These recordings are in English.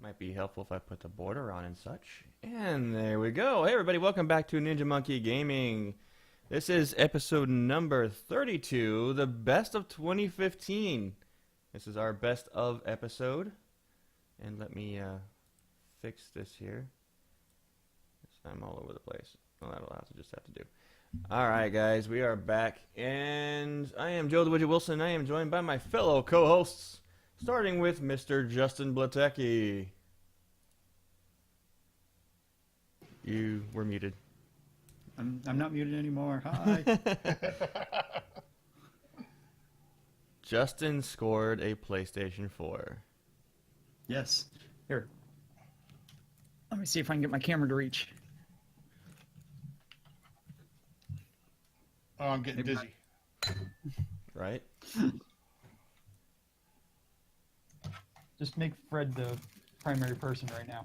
Might be helpful if I put the border on and such. And there we go. Hey everybody, welcome back to Ninja Monkey Gaming. This is episode number 32, the best of 2015. This is our best of episode. And let me fix this here. I'm all over the place. Well, that'll just have to do. Alright guys, we are back. And I am Joe the Widget Wilson. I am joined by my fellow co-hosts. Starting with Mr. Justin Blatecki. You were muted. I'm not muted anymore. Hi. Justin scored a PlayStation 4. Yes. Here. Let me see if I can get my camera to reach. Oh, I'm getting dizzy. Right? Just make Fred the primary person right now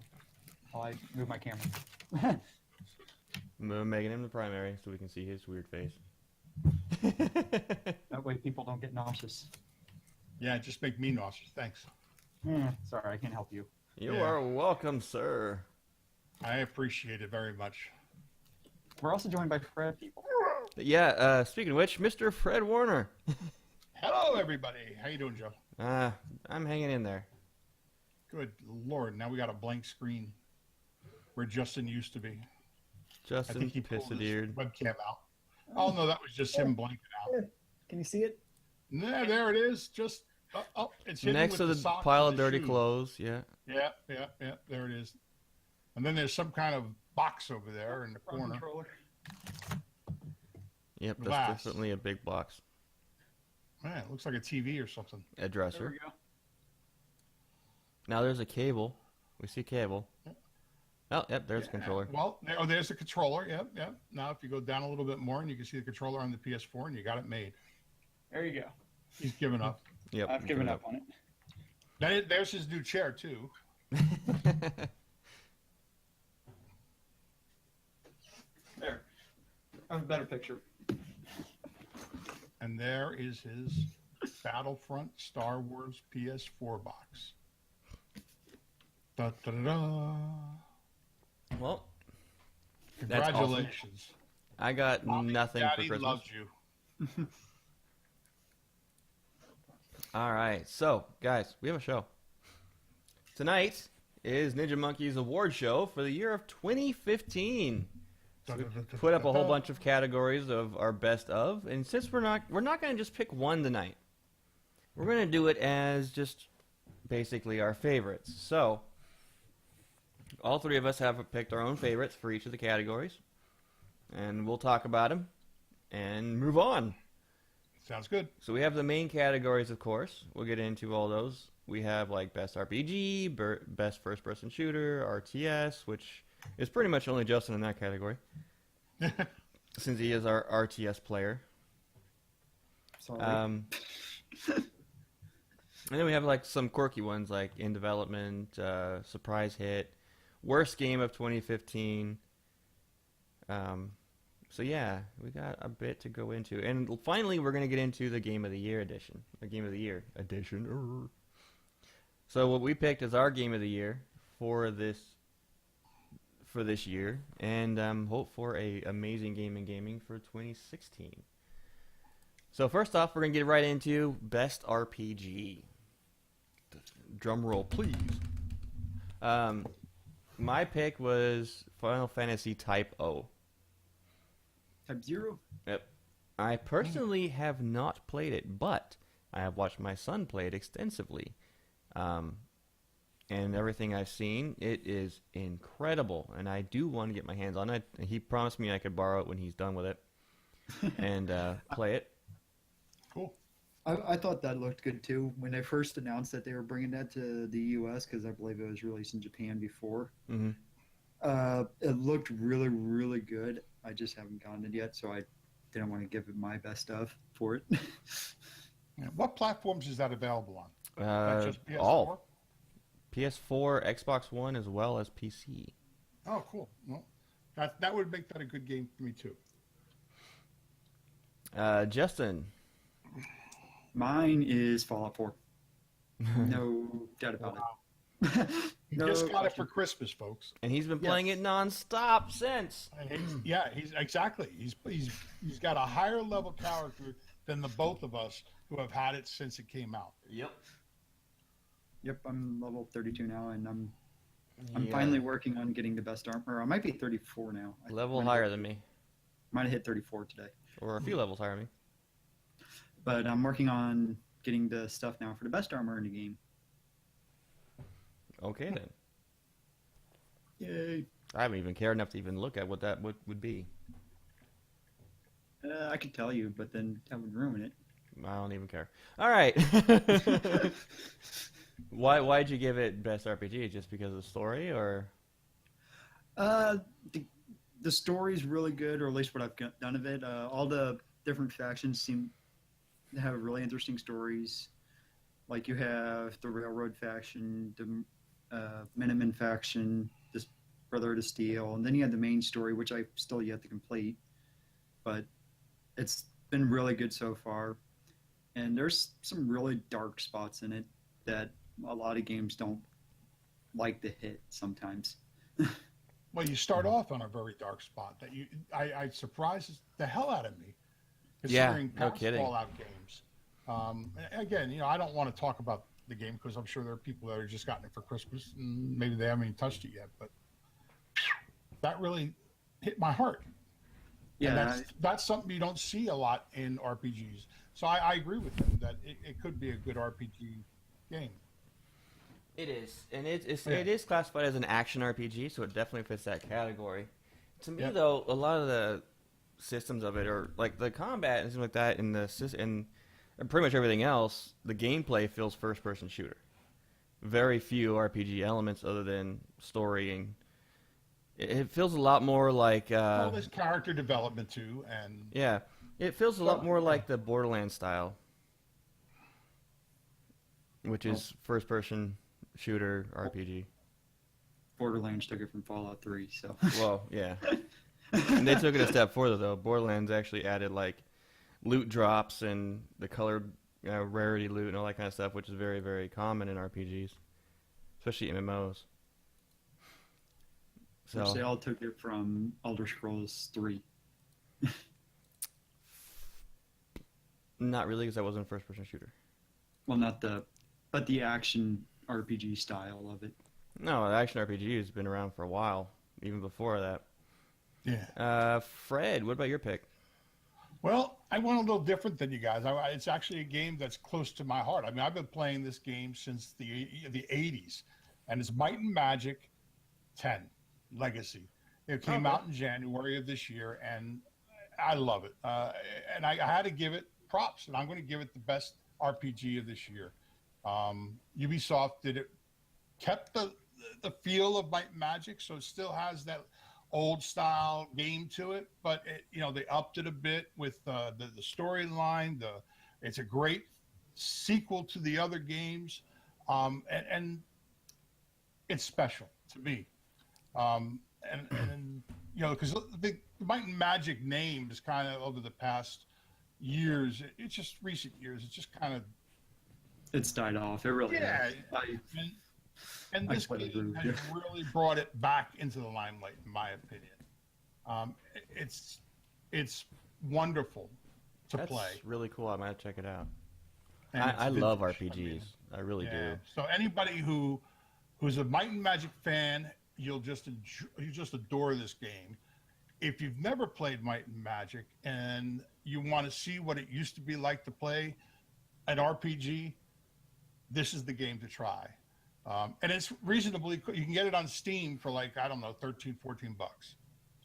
while I move my camera. Making him the primary so we can see his weird face. That way people don't get nauseous. Yeah, just make me nauseous. Thanks. Sorry, I can't help you. You Yeah. are welcome, sir. I appreciate it very much. We're also joined by Fred people. Yeah, speaking of which, Mr. Fred Warner. Hello, everybody. How you doing, Joe? I'm hanging in there. Good Lord. Now we got a blank screen where Justin used to be. I Justin think he pulled his Pissadeered. webcam out. Oh, no, that was just him blanking out. Can you see it? Yeah, there it is. Just, it's hidden Next with to the socks pile and of the dirty shoes. clothes, yeah. Yeah, there it is. And then there's some kind of box over there in the corner. Controller. Yep, that's Glass. definitely a big box. Man, it looks like a TV or something. A There dresser. we go. Now there's a cable. We see cable. Oh, yep, there's a Yeah, controller. Well, there's the controller. Yep. Now, if you go down a little bit more, and you can see the controller on the PS4, and you got it made. There you go. He's given up. Yep. I've given up on it. There's his new chair too. There. I have a better picture. And there is his Battlefront Star Wars PS4 box. Da, da, da, da. Well, that's awesome. Congratulations. I got Mommy, nothing Daddy for Christmas. loves you. All right, so guys, we have a show. Tonight is Ninja Monkey's award show for the year of 2015. So we put up a whole bunch of categories of our best of, and since we're not going to just pick one tonight. We're going to do it as just basically our favorites. So all three of us have picked our own favorites for each of the categories, and we'll talk about them and move on. Sounds good. So we have the main categories, of course. We'll get into all those. We have like best RPG, best first-person shooter, RTS, which is pretty much only Justin in that category, since he is our RTS player. Sorry. And then we have like some quirky ones like in development, surprise hit, worst game of 2015. So yeah, we got a bit to go into, and finally we're gonna get into the Game of the Year edition. The Game of the Year edition. So what we picked as our Game of the Year for this year, and hope for a amazing gaming for 2016. So first off, we're gonna get right into best RPG. Drum roll, please. My pick was Final Fantasy Type O. Type 0? Yep. I personally have not played it, but I have watched my son play it extensively. And everything I've seen, it is incredible. And I do want to get my hands on it. He promised me I could borrow it when he's done with it and play it. Cool. I thought that looked good too when they first announced that they were bringing that to the U.S. because I believe it was released in Japan before. Mm-hmm. It looked really, really good. I just haven't gotten it yet, so I didn't want to give it my best of for it. Yeah. What platforms is that available on? That's just PS4? All. PS4, Xbox One, as well as PC. Oh, cool. Well, that would make that a good game for me too. Justin. Mine is Fallout 4. No doubt about Wow. it. He No just got it question. for Christmas, folks. And he's been playing it Yes. nonstop since. And he's exactly. He's got a higher level character than the both of us who have had it since it came out. Yep. Yep, I'm level 32 now, and I'm Yeah. finally working on getting the best armor. I might be 34 now. I Level might higher have- than me, Might have hit 34 today. or a few levels higher than me. But I'm working on getting the stuff now for the best armor in the game. Okay then. Yay! I haven't even cared enough to even look at what that would be. I could tell you, but then that would ruin it. I don't even care. All right. Why'd you give it best RPG? Just because of the story, or? Uh, the story's really good, or at least what I've done of it. All the different factions seem to have really interesting stories. Like you have the Railroad faction, the Minutemen faction, this Brotherhood of Steel, and then you have the main story, which I still yet to complete. But it's been really good so far. And there's some really dark spots in it that a lot of games don't like to hit sometimes. Well, you start off on a very dark spot that I surprises the hell out of me, Yeah, considering no past kidding. Fallout games. Again, I don't want to talk about the game because I'm sure there are people that have just gotten it for Christmas and maybe they haven't even touched it yet. But that really hit my heart. Yeah, And that's something you don't see a lot in RPGs. So I agree with him that it could be a good RPG game. It is, and it Yeah. is classified as an action RPG, so it definitely fits that category. To me, Yeah. though, a lot of the systems of it, or like the combat and stuff like that, and and pretty much everything else, the gameplay feels first-person shooter. Very few RPG elements other than story, and it feels a lot more like. Well, there's character development too, and Yeah, it feels a lot more like the Borderlands style, which is first-person shooter RPG. Borderlands took it from Fallout 3, so. Well, yeah. And they took it a step further, though. Borderlands actually added, like, loot drops and the colored rarity loot and all that kind of stuff, which is very, very common in RPGs, especially MMOs. Which they So, all took it from Elder Scrolls 3. not really, because that wasn't a first-person shooter. Well, but the action RPG style of it. No, the action RPG has been around for a while, even before that. yeah. Fred, what about your pick? Well, I went a little different than you guys. It's actually a game that's close to my heart. I mean, I've been playing this game since the 80s, and it's Might and Magic 10 Legacy. It came out in January of this year, and I love it. And I had to give it props, and I'm going to give it the best RPG of this year. Ubisoft kept the feel of Might and Magic, so it still has that old style game to it, but they upped it a bit with the storyline. It's a great sequel to the other games, and it's special to me. And because the Might and Magic name is kind of over the past years. It's just recent years. It's just kind of It's died off. It really yeah. has. And I this quite agree game with has you. really brought it back into the limelight, in my opinion. It's wonderful to That's play. really cool. I might check it out. And it's I love vintage. RPGs. I really Yeah. do. So anybody who's a Might and Magic fan, you'll just adore this game. If you've never played Might and Magic and you want to see what it used to be like to play an RPG, this is the game to try. And it's reasonably, you can get it on Steam for like, I don't know, 13, 14 bucks.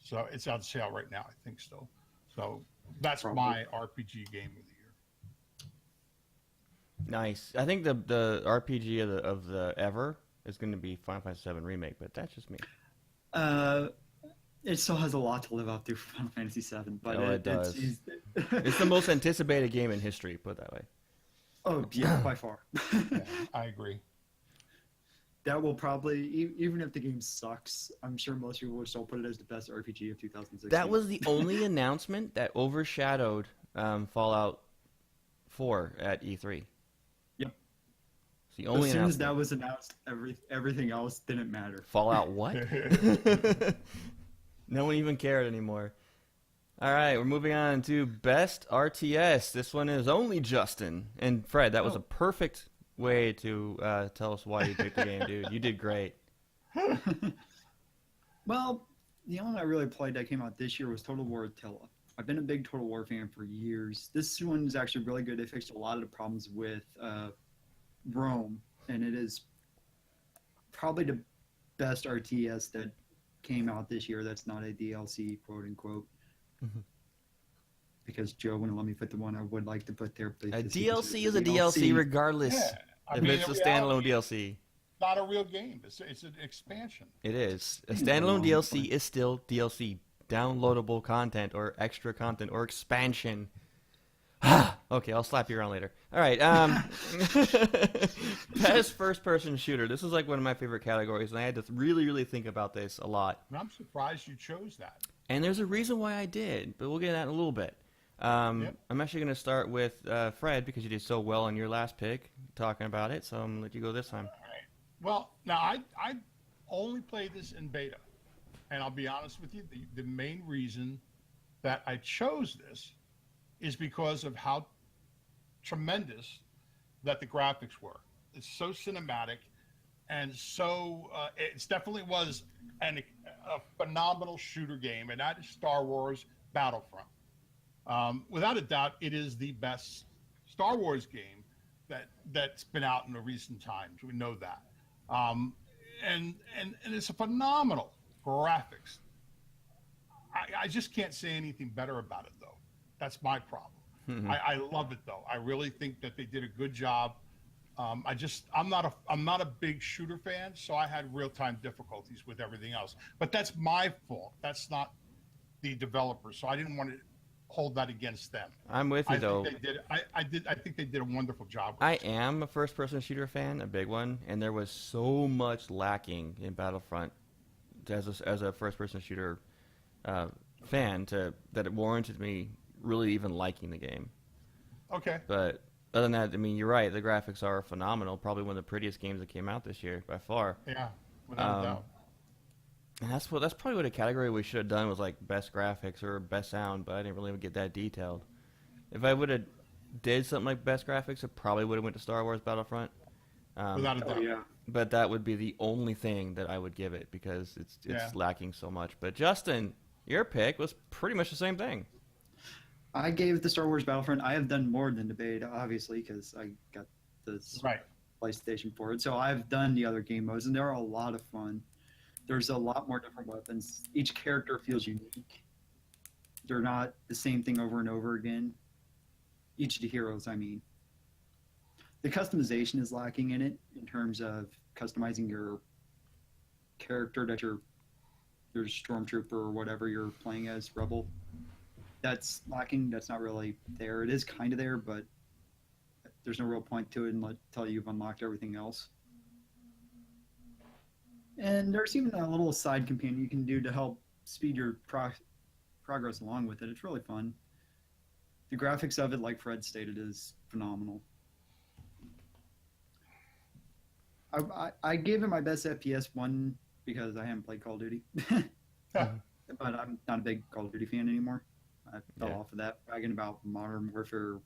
So it's on sale right now, I think still. So that's Probably. my RPG game of the year. Nice. I think the RPG of the ever is going to be Final Fantasy VII Remake, but that's just me. It still has a lot to live up to for Final Fantasy VII, but Oh, it does. It's, It's the most anticipated game in history, put it that way. oh yeah, by far. Yeah, I agree. That will probably, even if the game sucks, I'm sure most people will still put it as the best RPG of 2016. That was the only announcement that overshadowed Fallout 4 at E3. Yep. It's the As only soon as that announcement. was announced, everything else didn't matter. Fallout what? No one even cared anymore. All right, we're moving on to Best RTS. This one is only Justin. And Fred, that was a Oh. perfect way to tell us why you picked the game, dude. You did great. Well, the only one I really played that came out this year was Total War Attila. I've been a big Total War fan for years. This one is actually really good. They fixed a lot of the problems with Rome, and it is probably the best RTS that came out this year that's not a DLC, quote unquote. Mhm. Because Joe wouldn't let me put the one I would like to put there. A because he DLC is considers a it DLC regardless Yeah, I if mean, it's a in standalone reality, DLC. not a real game. It's an expansion. It is. A Yeah, standalone no, DLC but- is still DLC. Downloadable content or extra content or expansion. Okay, I'll slap you around later. All right. Best first-person shooter. This is like one of my favorite categories, and I had to really, really think about this a lot. And I'm surprised you chose that. And there's a reason why I did, but we'll get into that in a little bit. Yep. I'm actually going to start with Fred because you did so well on your last pick talking about it, so I'm going to let you go this time. All right. Well, now I only played this in beta, and I'll be honest with you. The main reason that I chose this is because of how tremendous that the graphics were. It's so cinematic, and so it definitely was a phenomenal shooter game, and that is Star Wars Battlefront. Without a doubt, it is the best Star Wars game that's been out in the recent times. We know that, and it's a phenomenal graphics. I just can't say anything better about it, though. That's my problem. I love it, though. I really think that they did a good job. I'm not a big shooter fan, so I had real time difficulties with everything else. But that's my fault. That's not the developers, so I didn't want to hold that against them. I'm with you, though. I think they did a wonderful job. With I it. am a first-person shooter fan, a big one, and there was so much lacking in Battlefront as a first-person shooter fan that it warranted me really even liking the game. Okay. But other than that, I mean, you're right. The graphics are phenomenal. Probably one of the prettiest games that came out this year by far. Yeah. Without a doubt. And that's probably what a category we should have done was like best graphics or best sound, but I didn't really get that detailed. If I would have did something like best graphics, it probably would have went to Star Wars Battlefront. Without a doubt. Oh, yeah. But that would be the only thing that I would give it because it's Yeah. lacking so much. But Justin, your pick was pretty much the same thing. I gave the Star Wars Battlefront. I have done more than the beta, obviously, because I got this Right. PlayStation for it. So I've done the other game modes, and they're a lot of fun. There's a lot more different weapons. Each character feels unique. They're not the same thing over and over again. Each of the heroes, I mean. The customization is lacking in it in terms of customizing your character that your stormtrooper or whatever you're playing as, rebel. That's lacking. That's not really there. It is kind of there, but there's no real point to it until you've unlocked everything else. And there's even a little side companion you can do to help speed your progress along with it. It's really fun. The graphics of it, like Fred stated, is phenomenal. I gave it my best FPS one because I haven't played Call of Duty. But I'm not a big Call of Duty fan anymore. I fell Yeah. off of that, bragging about Modern Warfare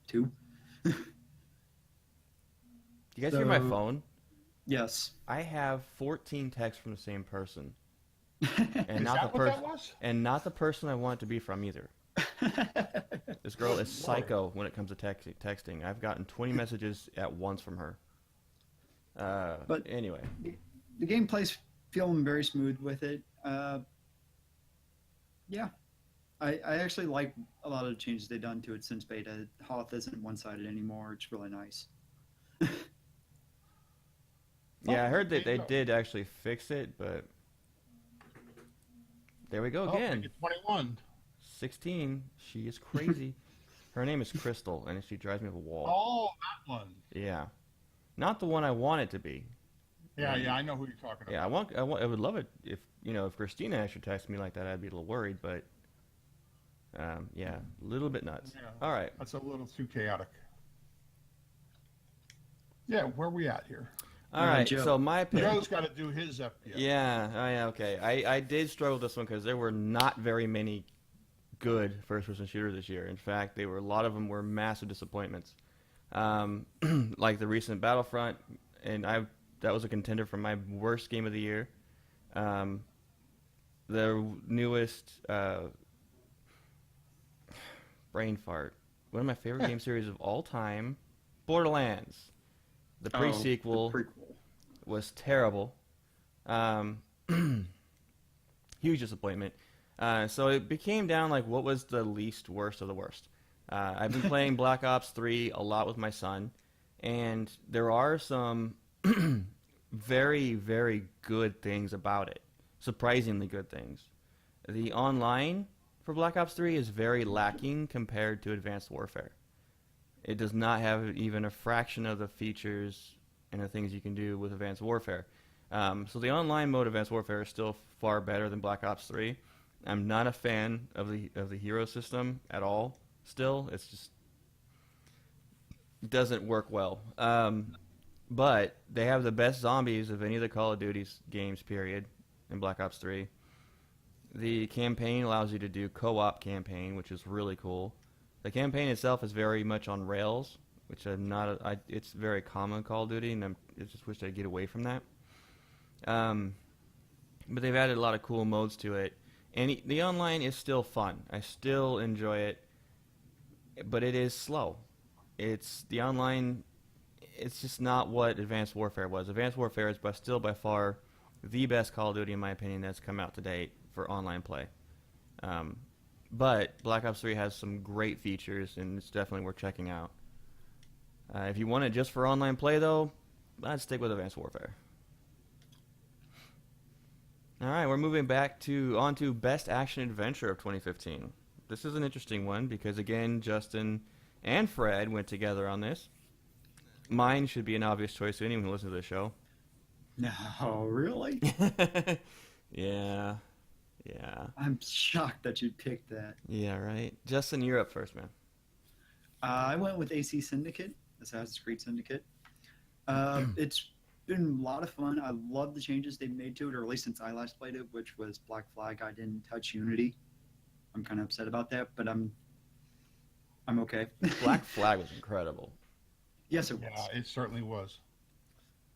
2. Do you guys hear my So- phone? Yes. I have 14 texts from the same person, and Is not that the what that person, was? and not the person I want it to be from either. This girl is psycho when it comes to texting. I've gotten 20 messages at once from her. But anyway, The gameplay's feeling very smooth with it. Yeah. I actually like a lot of the changes they've done to it since beta. Hoth isn't one-sided anymore. It's really nice. yeah, I heard that there they you go. did actually fix it, but there we go Oh, again. make it 21. 16. She is crazy. Her name is Crystal, and she drives me up a wall. Oh, that one. Yeah, not the one I want it to be. Yeah, I know who you're talking about. Yeah, I would love it if if Christina actually texted me like that, I'd be a little worried, but yeah, a little bit nuts. Yeah. All right, That's a little too chaotic. Yeah, where are we at here? All right, Joe. so my pick. Joe's got to do his FPS. Yeah, oh, yeah, okay. I did struggle with this one because there were not very many good first-person shooters this year. In fact, a lot of them were massive disappointments. Like the recent Battlefront, and that was a contender for my worst game of the year. The newest brain fart, one of my favorite game series of all time, Borderlands. The pre-sequel The prequel. was terrible. Huge disappointment. So it became down like what was the least worst of the worst. I've been playing Black Ops 3 a lot with my son, and there are some very, very good things about it. Surprisingly good things. The online for Black Ops 3 is very lacking compared to Advanced Warfare. It does not have even a fraction of the features and the things you can do with Advanced Warfare. So the online mode of Advanced Warfare is still far better than Black Ops 3. I'm not a fan of the hero system at all. Still, it's just doesn't work well. But they have the best zombies of any of the Call of Duty games, period, in Black Ops 3. The campaign allows you to do co-op campaign, which is really cool. The campaign itself is very much on rails, which I'm not. It's very common in Call of Duty, and I just wish I'd get away from that. But they've added a lot of cool modes to it, and the online is still fun. I still enjoy it, but it is slow. The online. It's just not what Advanced Warfare was. Advanced Warfare is still by far the best Call of Duty, in my opinion, that's come out to date for online play. But Black Ops 3 has some great features, and it's definitely worth checking out. If you want it just for online play, though, I'd stick with Advanced Warfare. All right, we're moving on to Best Action Adventure of 2015. This is an interesting one because, again, Justin and Fred went together on this. Mine should be an obvious choice to anyone who listens to this show. No, really? Yeah. I'm shocked that you picked that. Yeah, right. Justin, you're up first, man. I went with AC Syndicate, Assassin's Creed Syndicate. It's been a lot of fun. I love the changes they've made to it, or at least since I last played it, which was Black Flag. I didn't touch Unity. I'm kind of upset about that, but I'm okay. Black Flag was incredible. Yes, it was. Yeah, it certainly was.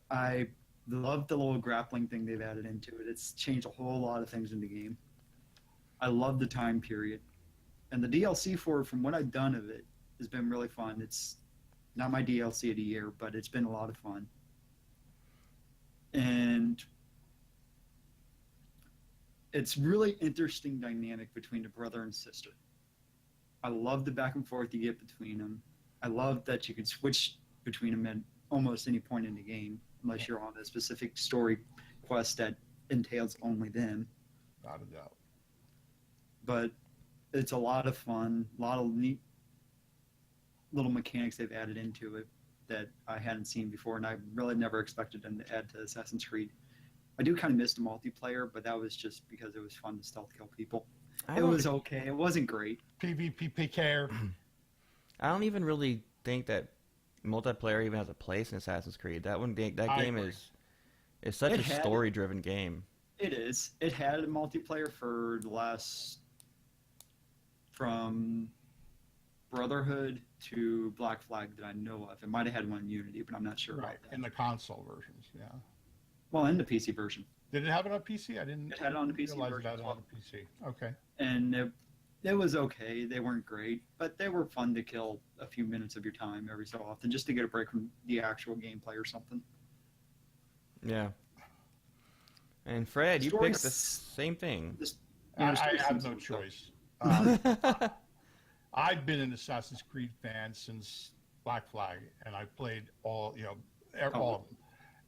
I love the little grappling thing they've added into it. It's changed a whole lot of things in the game. I love the time period. And the DLC for it, from what I've done of it, has been really fun. It's not my DLC of the year, but it's been a lot of fun. And it's really interesting dynamic between the brother and sister. I love the back and forth you get between them. I love that you can switch between them at almost any point in the game, unless you're on a specific story quest that entails only them. Not a doubt. But it's a lot of fun, a lot of neat little mechanics they've added into it that I hadn't seen before, and I really never expected them to add to Assassin's Creed. I do kind of miss the multiplayer, but that was just because it was fun to stealth kill people. It was okay. It wasn't great. PvP PK. I don't even really think that multiplayer even has a place in Assassin's Creed. That game agree. is such a story-driven game. It is. It had a multiplayer for the last, from Brotherhood to Black Flag that I know of. It might have had one in Unity, but I'm not sure Right, about that. in the console versions, yeah. Well, in the PC version. Did it have it on PC? I didn't It had it on the PC realize version it had as it well. on the PC. Okay. And it was okay. They weren't great, but they were fun to kill a few minutes of your time every so often just to get a break from the actual gameplay or something. Yeah. And Fred, you Story picked the same thing. I story have seems no so- choice. I've been an Assassin's Creed fan since Black Flag, and I've played all of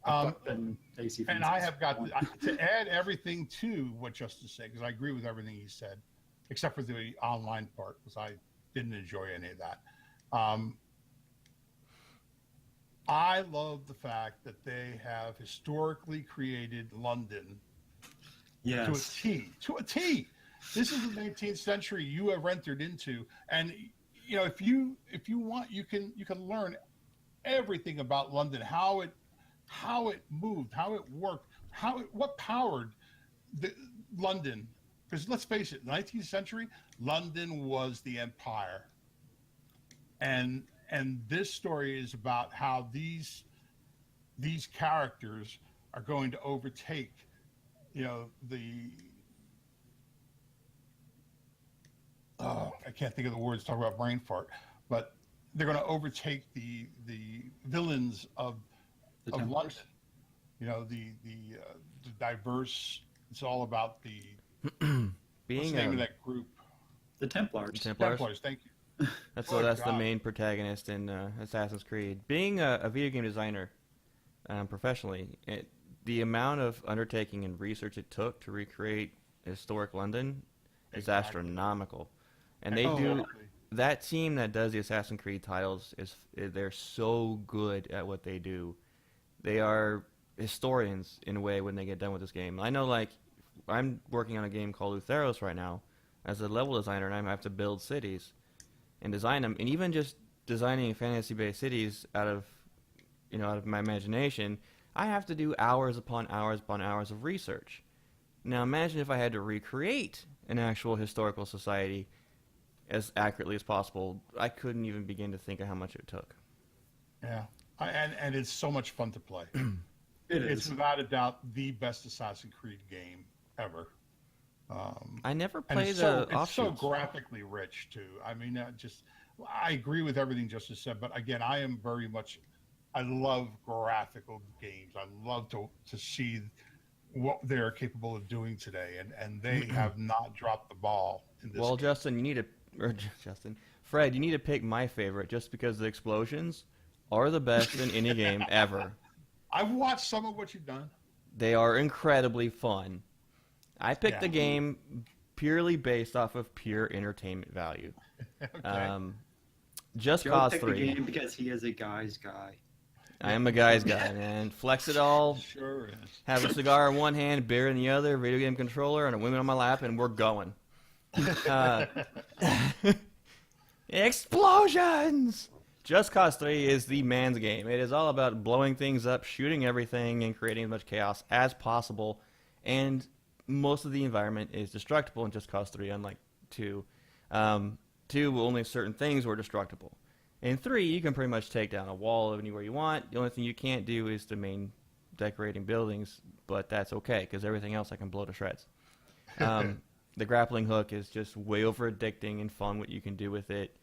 them. And AC And I have got to add everything to what Justin said, because I agree with everything he said, except for the online part, because I didn't enjoy any of that. I love the fact that they have historically created London to a T. To a T. This is the 19th century you have entered into, and if you want, you can learn everything about London, how it moved, how it worked, what powered the London. Because let's face it, 19th century, London was the empire. And this story is about how these characters are going to overtake, the I can't think of the words, talk about brain fart, but they're going to overtake the villains of London. Templars. The diverse. It's all about the what's Being the name of that group? The Templars. Templars. Thank you. That's Oh, that's the God. main protagonist in Assassin's Creed. Being a video game designer professionally, the amount of undertaking and research it took to recreate historic London is Exactly. astronomical. And they Oh, do Exactly. that team that does the Assassin's Creed titles they're so good at what they do. They are historians in a way when they get done with this game. I know, like, I'm working on a game called Lutheros right now as a level designer, and I have to build cities and design them. And even just designing fantasy-based cities out of my imagination, I have to do hours upon hours upon hours of research. Now imagine if I had to recreate an actual historical society as accurately as possible. I couldn't even begin to think of how much it took. Yeah, and it's so much fun to play. It It's is. without a doubt the best Assassin's Creed game ever. I never And play it's the so offshoots. graphically rich too. I mean, I agree with everything Justice said, but again, I love graphical games. I love to see what they're capable of doing today, and they have not dropped the ball in this. Well, game. Justin, Fred, you need to pick my favorite just because the explosions are the best in any game ever. I've watched some of what you've done. They are incredibly fun. I picked Yeah. the game purely based off of pure entertainment value. Okay. Just Joe Cause picked 3. the game because he is a guy's guy. I am a guy's guy, man. Flex it all. Sure is. Have a cigar in one hand, beer in the other, video game controller, and a woman on my lap, and we're going. Uh, explosions! Just Cause 3 is the man's game. It is all about blowing things up, shooting everything, and creating as much chaos as possible. And most of the environment is destructible in Just Cause 3, unlike 2. 2, only certain things were destructible. In 3, you can pretty much take down a wall anywhere you want. The only thing you can't do is the main decorating buildings, but that's okay, because everything else I can blow to shreds. The grappling hook is just way over addicting and fun what you can do with it.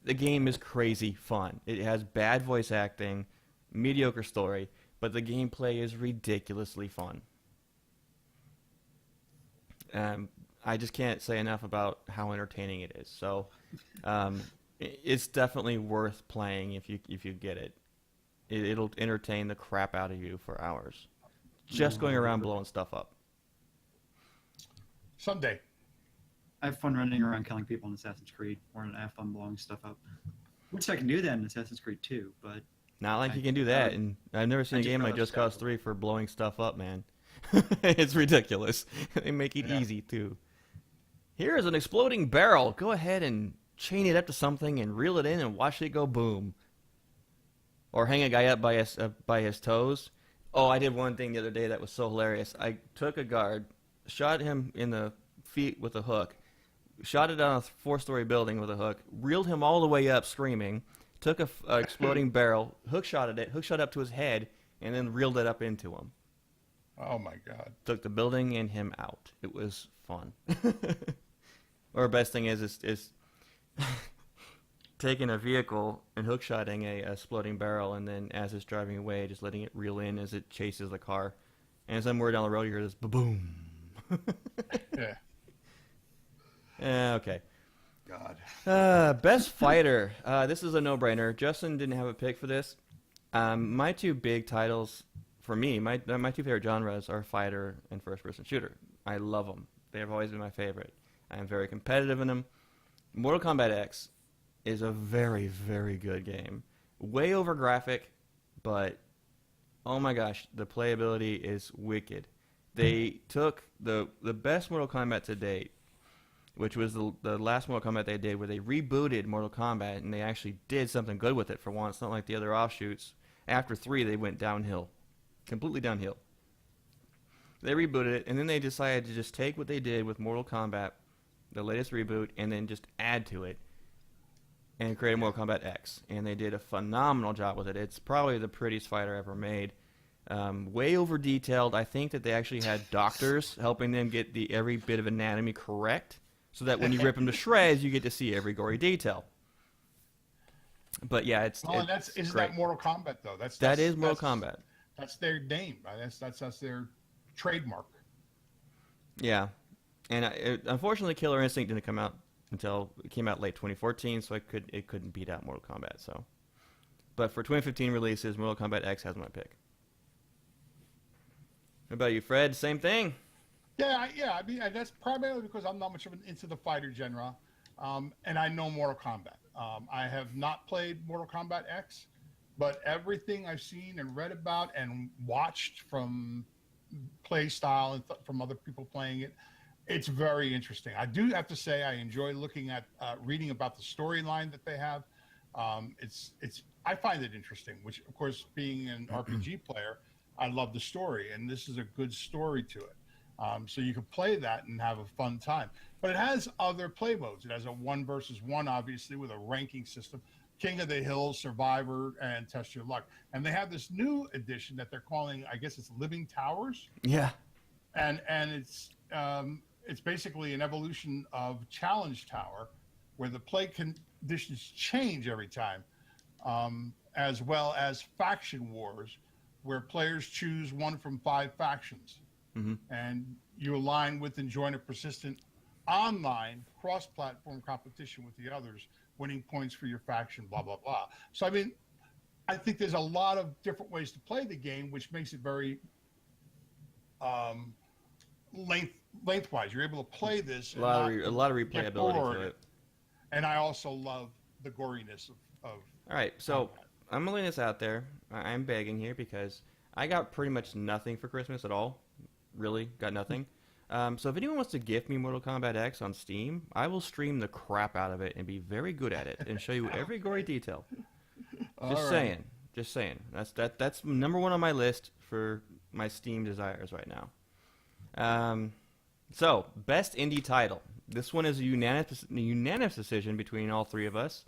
The game is crazy fun. It has bad voice acting, mediocre story, but the gameplay is ridiculously fun. I just can't say enough about how entertaining it is. So, it's definitely worth playing if you get it. It'll entertain the crap out of you for hours, just going around blowing stuff up. Someday. I have fun running around killing people in Assassin's Creed, or I have fun blowing stuff up. Which I can do that in Assassin's Creed 2, but Not like you can do that, and I've never seen a I just game like rather Just Cause scrabble. 3 for blowing stuff up, man. It's ridiculous. They make it Yeah. easy, too. Here is an exploding barrel. Go ahead and chain it up to something and reel it in and watch it go boom. Or hang a guy up by his toes. Oh, I did one thing the other day that was so hilarious. I took a guard, shot him in the feet with a hook, shot it on a 4-story building with a hook, reeled him all the way up screaming, took a exploding barrel, hook shot up to his head, and then reeled it up into him. Oh my God. Took the building and him out. It was fun. Or best thing is taking a vehicle and hookshotting a exploding barrel, and then as it's driving away, just letting it reel in as it chases the car. And somewhere down the road, you hear this ba-boom. Yeah. Okay. God. Best fighter. This is a no-brainer. Justin didn't have a pick for this. My two big titles, for me, my two favorite genres are fighter and first-person shooter. I love them. They have always been my favorite. I am very competitive in them. Mortal Kombat X is a very, very good game. Way over graphic, but oh my gosh, the playability is wicked. They took the best Mortal Kombat to date, which was the last Mortal Kombat they did, where they rebooted Mortal Kombat and they actually did something good with it for once. Not like the other offshoots. After 3, they went downhill, completely downhill. They rebooted it, and then they decided to just take what they did with Mortal Kombat, the latest reboot, and then just add to it and create a Mortal Kombat X. And they did a phenomenal job with it. It's probably the prettiest fighter ever made. Way over detailed. I think that they actually had doctors helping them get every bit of anatomy correct, so that when you rip them to shreds, you get to see every gory detail. But yeah, it's isn't great. that Mortal Kombat though? That is Mortal Kombat. That's their name. That's their trademark. Yeah, and unfortunately, Killer Instinct didn't come out until it came out late 2014, so it couldn't beat out Mortal Kombat. So, but for 2015 releases, Mortal Kombat X has my pick. What about you, Fred? Same thing? Yeah. I mean, that's primarily because I'm not much of into the fighter genre, and I know Mortal Kombat. I have not played Mortal Kombat X, but everything I've seen and read about and watched from play style and from other people playing it, it's very interesting. I do have to say I enjoy looking at reading about the storyline that they have. I find it interesting, which of course, being an RPG player, I love the story, and this is a good story to it. So you can play that and have a fun time. But it has other play modes. It has a 1 versus 1, obviously, with a ranking system. King of the Hill, Survivor, and Test Your Luck. And they have this new edition that they're calling, I guess it's Living Towers. Yeah. And it's basically an evolution of Challenge Tower, where the play conditions change every time, as well as Faction Wars, where players choose one from 5 factions. Mm-hmm. And you align with and join a persistent online cross-platform competition with the others, winning points for your faction, blah, blah, blah. So, I mean, I think there's a lot of different ways to play the game, which makes it very lengthwise. You're able to play this. A lot of replayability to it. And I also love the goriness of All right, so combat. I'm laying this out there. I'm begging here because I got pretty much nothing for Christmas at all. Really, got nothing. So if anyone wants to gift me Mortal Kombat X on Steam, I will stream the crap out of it and be very good at it and show you every gory detail. Just saying. That's number 1 on my list for my Steam desires right now. So best indie title. This one is a unanimous decision between all 3 of us.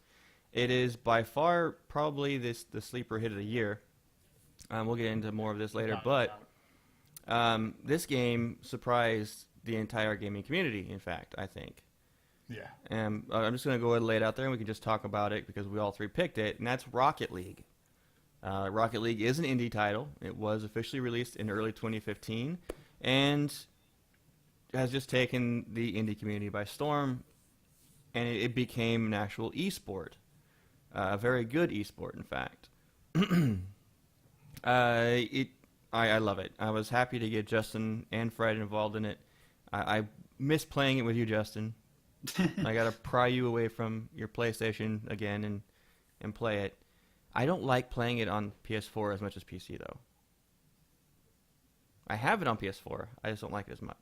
It is by far probably the sleeper hit of the year. We'll get into more of this later, but this game surprised the entire gaming community, in fact, I think. Yeah. And I'm just going to go ahead and lay it out there, and we can just talk about it because we all 3 picked it, and that's Rocket League. Rocket League is an indie title. It was officially released in early 2015, and has just taken the indie community by storm, and it became an actual esport. A very good esport, in fact. I love it. I was happy to get Justin and Fred involved in it. I miss playing it with you, Justin. I got to pry you away from your PlayStation again and play it. I don't like playing it on PS4 as much as PC, though. I have it on PS4. I just don't like it as much.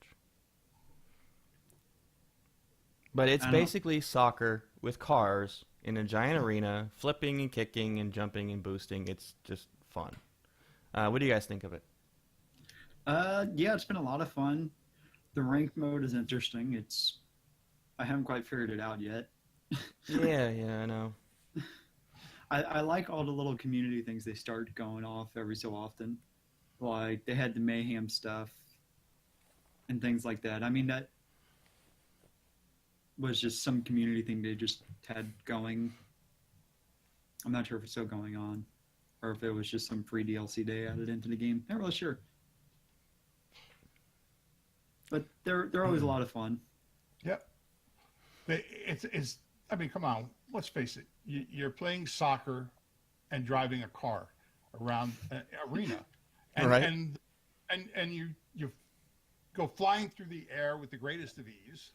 But it's basically soccer with cars in a giant arena, flipping and kicking and jumping and boosting. It's just fun. What do you guys think of it? Yeah, it's been a lot of fun. The ranked mode is interesting. I haven't quite figured it out yet. Yeah, I know. I like all the little community things they start going off every so often. Like, they had the Mayhem stuff and things like that. I mean, that was just some community thing they just had going. I'm not sure if it's still going on, or if it was just some free DLC they added into the game. Not really sure. But they're always a lot of fun. Yep. I mean, come on. Let's face it. You're playing soccer and driving a car around an arena, and right. and you go flying through the air with the greatest of ease.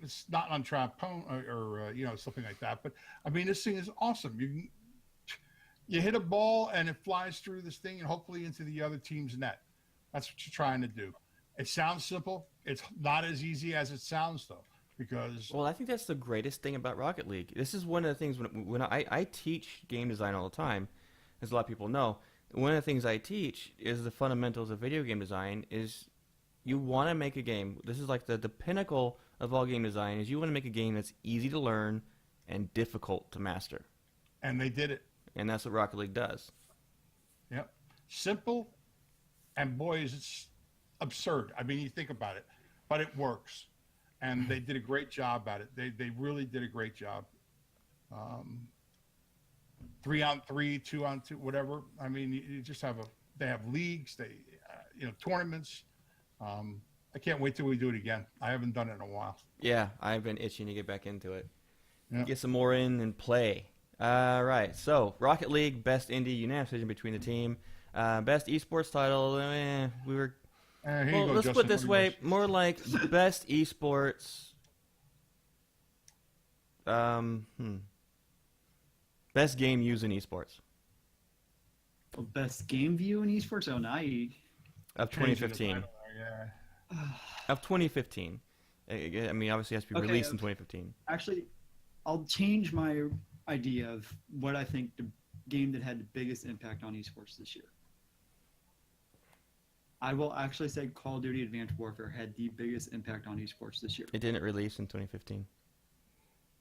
It's not on trampoline or something like that. But I mean, this thing is awesome. You hit a ball and it flies through this thing and hopefully into the other team's net. That's what you're trying to do. It sounds simple. It's not as easy as it sounds, though. because Well, I think that's the greatest thing about Rocket League. This is one of the things when I teach game design all the time, as a lot of people know. One of the things I teach is the fundamentals of video game design. Is you want to make a game. This is like the pinnacle of all game design. Is you want to make a game that's easy to learn and difficult to master. and they did it. And that's what Rocket League does. Yep. Simple, and boys, it's absurd. I mean, you think about it, but it works, and they did a great job at it. They really did a great job. 3-on-3, 2-on-2, whatever. I mean, you just have they have leagues, tournaments. I can't wait till we do it again. I haven't done it in a while. Yeah, I've been itching to get back into it. Yeah. Get some more in and play. All right, so Rocket League, best indie, unanimous decision between the team. Best esports title, we were... Here you Well, go, let's Justin. put it this What do you way, more like best esports... Best game used in esports Well, best game view in esports? Oh, of Changing the 2015. title there, yeah. Of 2015. I mean, obviously it has to be Okay, released in 2015. Actually, I'll change my idea of what I think the game that had the biggest impact on esports this year. I will actually say Call of Duty Advanced Warfare had the biggest impact on esports this year, It didn't release in 2015.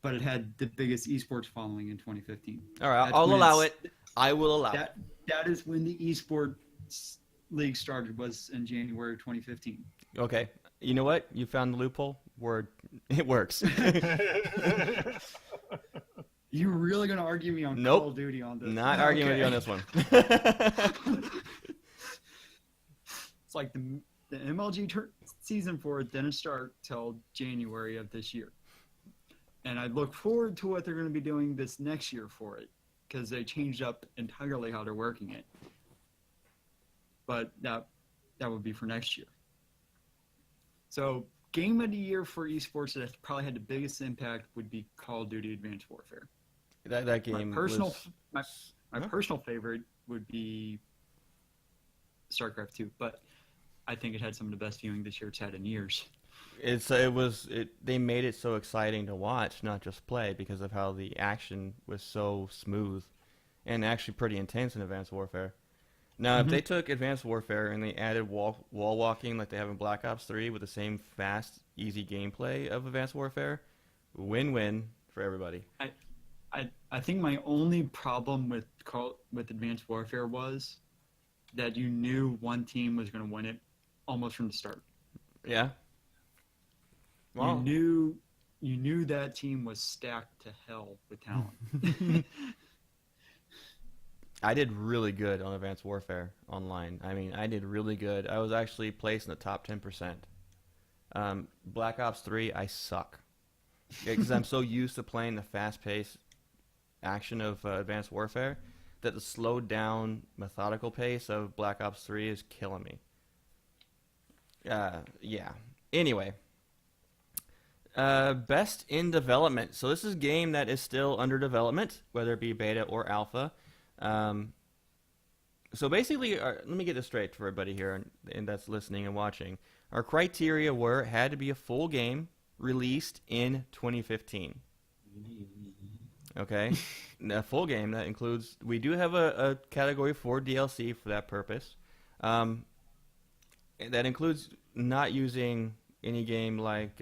but it had the biggest esports following in 2015. All right, That's I'll when allow it's- it. I will allow it. That is when the esports league started, was in January of 2015. Okay. You know what? You found the loophole. Word. It works. You really going to argue me on Nope. Call of Duty on this? Not arguing with you on this one. It's like the MLG season 4 didn't start till January of this year. And I look forward to what they're going to be doing this next year for it, because they changed up entirely how they're working it. But that would be for next year. So game of the year for esports that probably had the biggest impact would be Call of Duty Advanced Warfare. that game was... My personal favorite would be StarCraft 2, but I think it had some of the best viewing this year it's had in years. They made it so exciting to watch, not just play, because of how the action was so smooth and actually pretty intense in Advanced Warfare. Now, if they took Advanced Warfare and they added wall walking like they have in Black Ops 3 with the same fast, easy gameplay of Advanced Warfare, win-win for everybody. I think my only problem with Advanced Warfare was that you knew one team was going to win it almost from the start. Yeah. Well, You knew that team was stacked to hell with talent. I did really good on Advanced Warfare online. I mean, I did really good. I was actually placed in the top 10%. Black Ops 3, I suck. Because I'm so used to playing the fast-paced action of Advanced Warfare that the slowed down, methodical pace of Black Ops 3 is killing me. Yeah. Anyway. Best in development. So this is a game that is still under development, whether it be beta or alpha. So basically, let me get this straight for everybody here and that's listening and watching. Our criteria were it had to be a full game released in 2015. Okay? A full game, that includes... We do have a category for DLC for that purpose. That includes not using any game like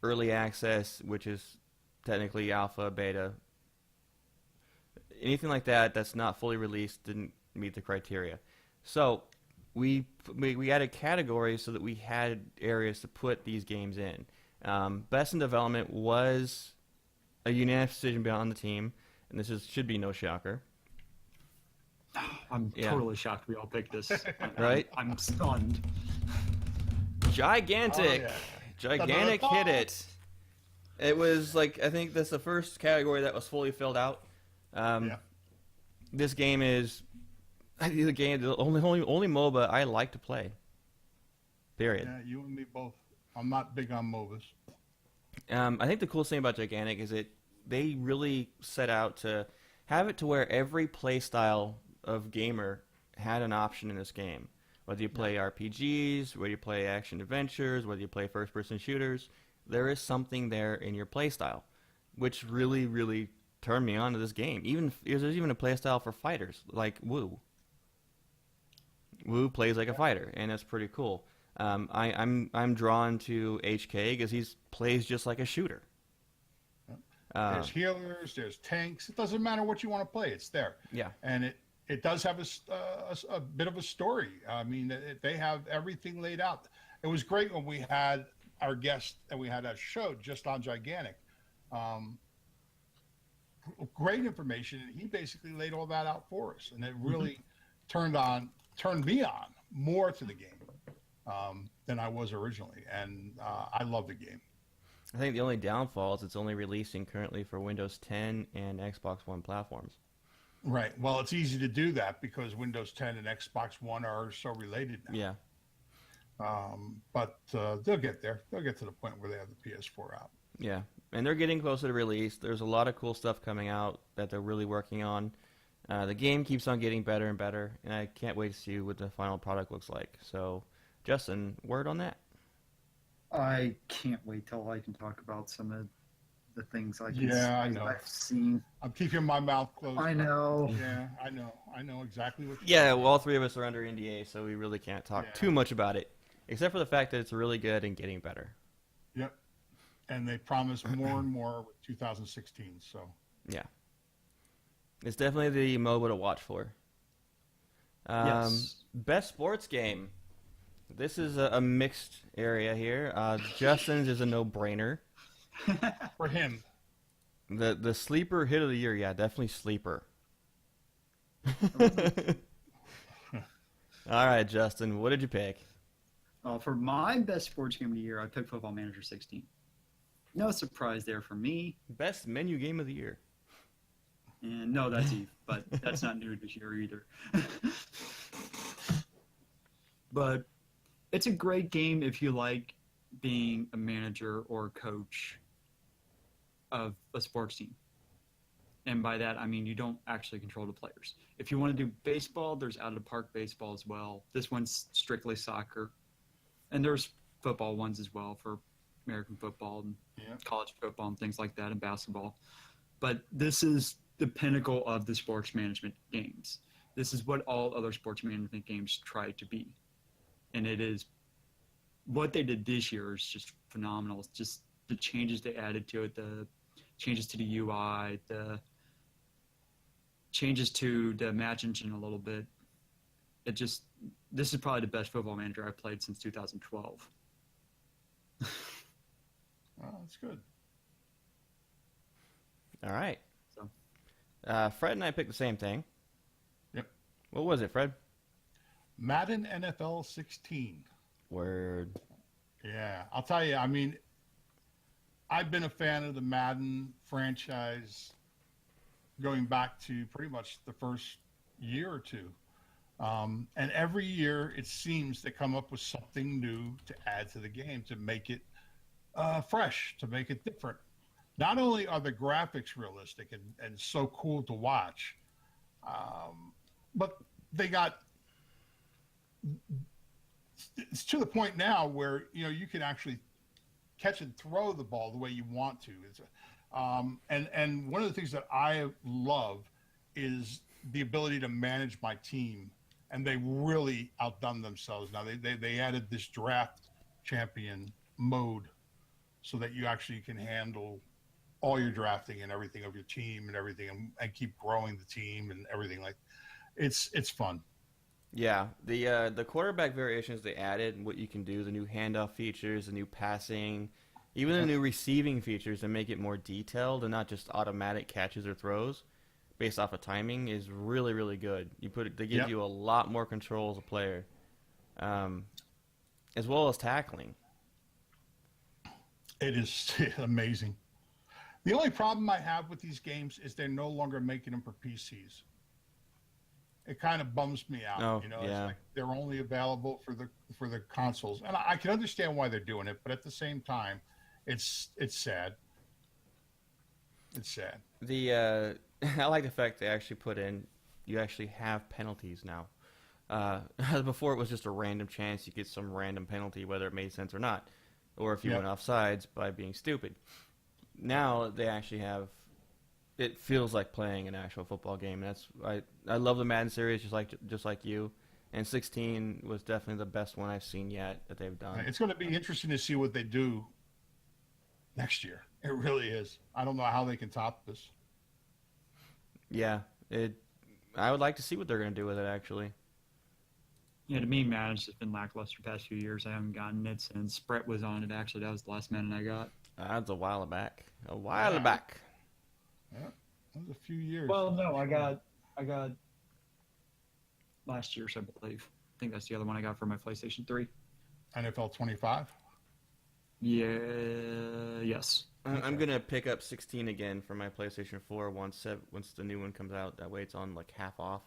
early access, which is technically alpha, beta. Anything like that that's not fully released didn't meet the criteria. So we added categories so that we had areas to put these games in. Best in development was a unanimous decision beyond the team, and this should be no shocker. I'm totally shocked we all picked this. Right? I'm stunned. Gigantic. Oh, yeah. Gigantic hit it. It was like, I think that's the first category that was fully filled out. Yeah. This game is the only MOBA I like to play. Period. Yeah, you and me both. I'm not big on MOBAs. I think the coolest thing about Gigantic is they really set out to have it to where every play style of gamer had an option in this game. Whether you play RPGs, whether you play action adventures, whether you play first-person shooters, there is something there in your playstyle, which really, really turned me on to this game. There's even a playstyle for fighters, like Wu. Wu plays like a fighter, and that's pretty cool. I'm drawn to HK because he plays just like a shooter. There's healers, there's tanks. It doesn't matter what you want to play; it's there. Yeah. And it does have a bit of a story. I mean, they have everything laid out. It was great when we had our guest and we had a show just on Gigantic. Great information, and he basically laid all that out for us, and it really turned me on more to the game than I was originally, and I love the game. I think the only downfall is it's only releasing currently for Windows 10 and Xbox One platforms. Right. Well, it's easy to do that because Windows 10 and Xbox One are so related now. Yeah. But they'll get there. They'll get to the point where they have the PS4 out. Yeah. And they're getting closer to release. There's a lot of cool stuff coming out that they're really working on. The game keeps on getting better and better, and I can't wait to see what the final product looks like. So, Justin, word on that? I can't wait till I can talk about some of the things I know. I've seen. I'm keeping my mouth closed. I know. Yeah, I know. I know exactly what you're Yeah, well, all three of us are under NDA, so we really can't talk Yeah. too much about it, except for the fact that it's really good and getting better. Yep. And they promise more and more with 2016. So Yeah. It's definitely the MOBA to watch for. Yes. Best sports game. This is a mixed area here. Justin's is a no-brainer. for him, The sleeper hit of the year, yeah, definitely sleeper. All right, Justin, what did you pick? For my best sports game of the year, I picked Football Manager 16. No surprise there for me. Best menu game of the year. And no, that's Eve, but that's not new this year either. But it's a great game if you like being a manager or a coach of a sports team. And by that, I mean you don't actually control the players. If you want to do baseball, there's out-of-the-park baseball as well. This one's strictly soccer. And there's football ones as well for American football and college football and things like that and basketball. But this is the pinnacle of the sports management games. This is what all other sports management games try to be. And it is what they did this year is just phenomenal. It's just the changes they added to it, the changes to the UI, the changes to the match engine a little bit. This is probably the best Football Manager I've played since 2012. oh, that's good. All right. So. Fred and I picked the same thing. Yep. What was it, Fred? Madden NFL 16. Word. Yeah, I'll tell you. I mean, I've been a fan of the Madden franchise going back to pretty much the first year or two. And every year it seems they come up with something new to add to the game to make it fresh, to make it different. Not only are the graphics realistic and so cool to watch, but they got it's to the point now where you can actually catch and throw the ball the way you want to. And one of the things that I love is the ability to manage my team, and they really outdone themselves. Now they added this draft champion mode so that you actually can handle all your drafting and everything of your team and everything, and keep growing the team and everything. Like it's fun. Yeah, the quarterback variations they added, what you can do, the new handoff features, the new passing, even the new receiving features to make it more detailed and not just automatic catches or throws based off of timing is really, really good. They give you a lot more control as a player, as well as tackling. It is amazing. The only problem I have with these games is they're no longer making them for PCs. It kind of bums me out. Oh, It's yeah. like they're only available for the consoles, and I can understand why they're doing it, but at the same time, it's sad. It's sad. I like the fact they actually put in, you actually have penalties now. Before it was just a random chance you get some random penalty, whether it made sense or not, or if you Yep. went offsides by being stupid. Now they actually have. It feels like playing an actual football game. That's I love the Madden series just like you, and 16 was definitely the best one I've seen yet that they've done. It's going to be interesting to see what they do next year. It really is. I don't know how they can top this. Yeah, I would like to see what they're going to do with it actually. Yeah, to me, Madden's just been lackluster the past few years. I haven't gotten it since Brett was on it. Actually, that was the last Madden I got. That's a while back. A while Yeah. back. Yeah, that was a few years. Well, no, I got last year's, I believe. I think that's the other one I got for my PlayStation 3. NFL 25. Yeah, yes. I'm gonna pick up 16 again for my PlayStation 4 once the new one comes out. That way it's on like half off.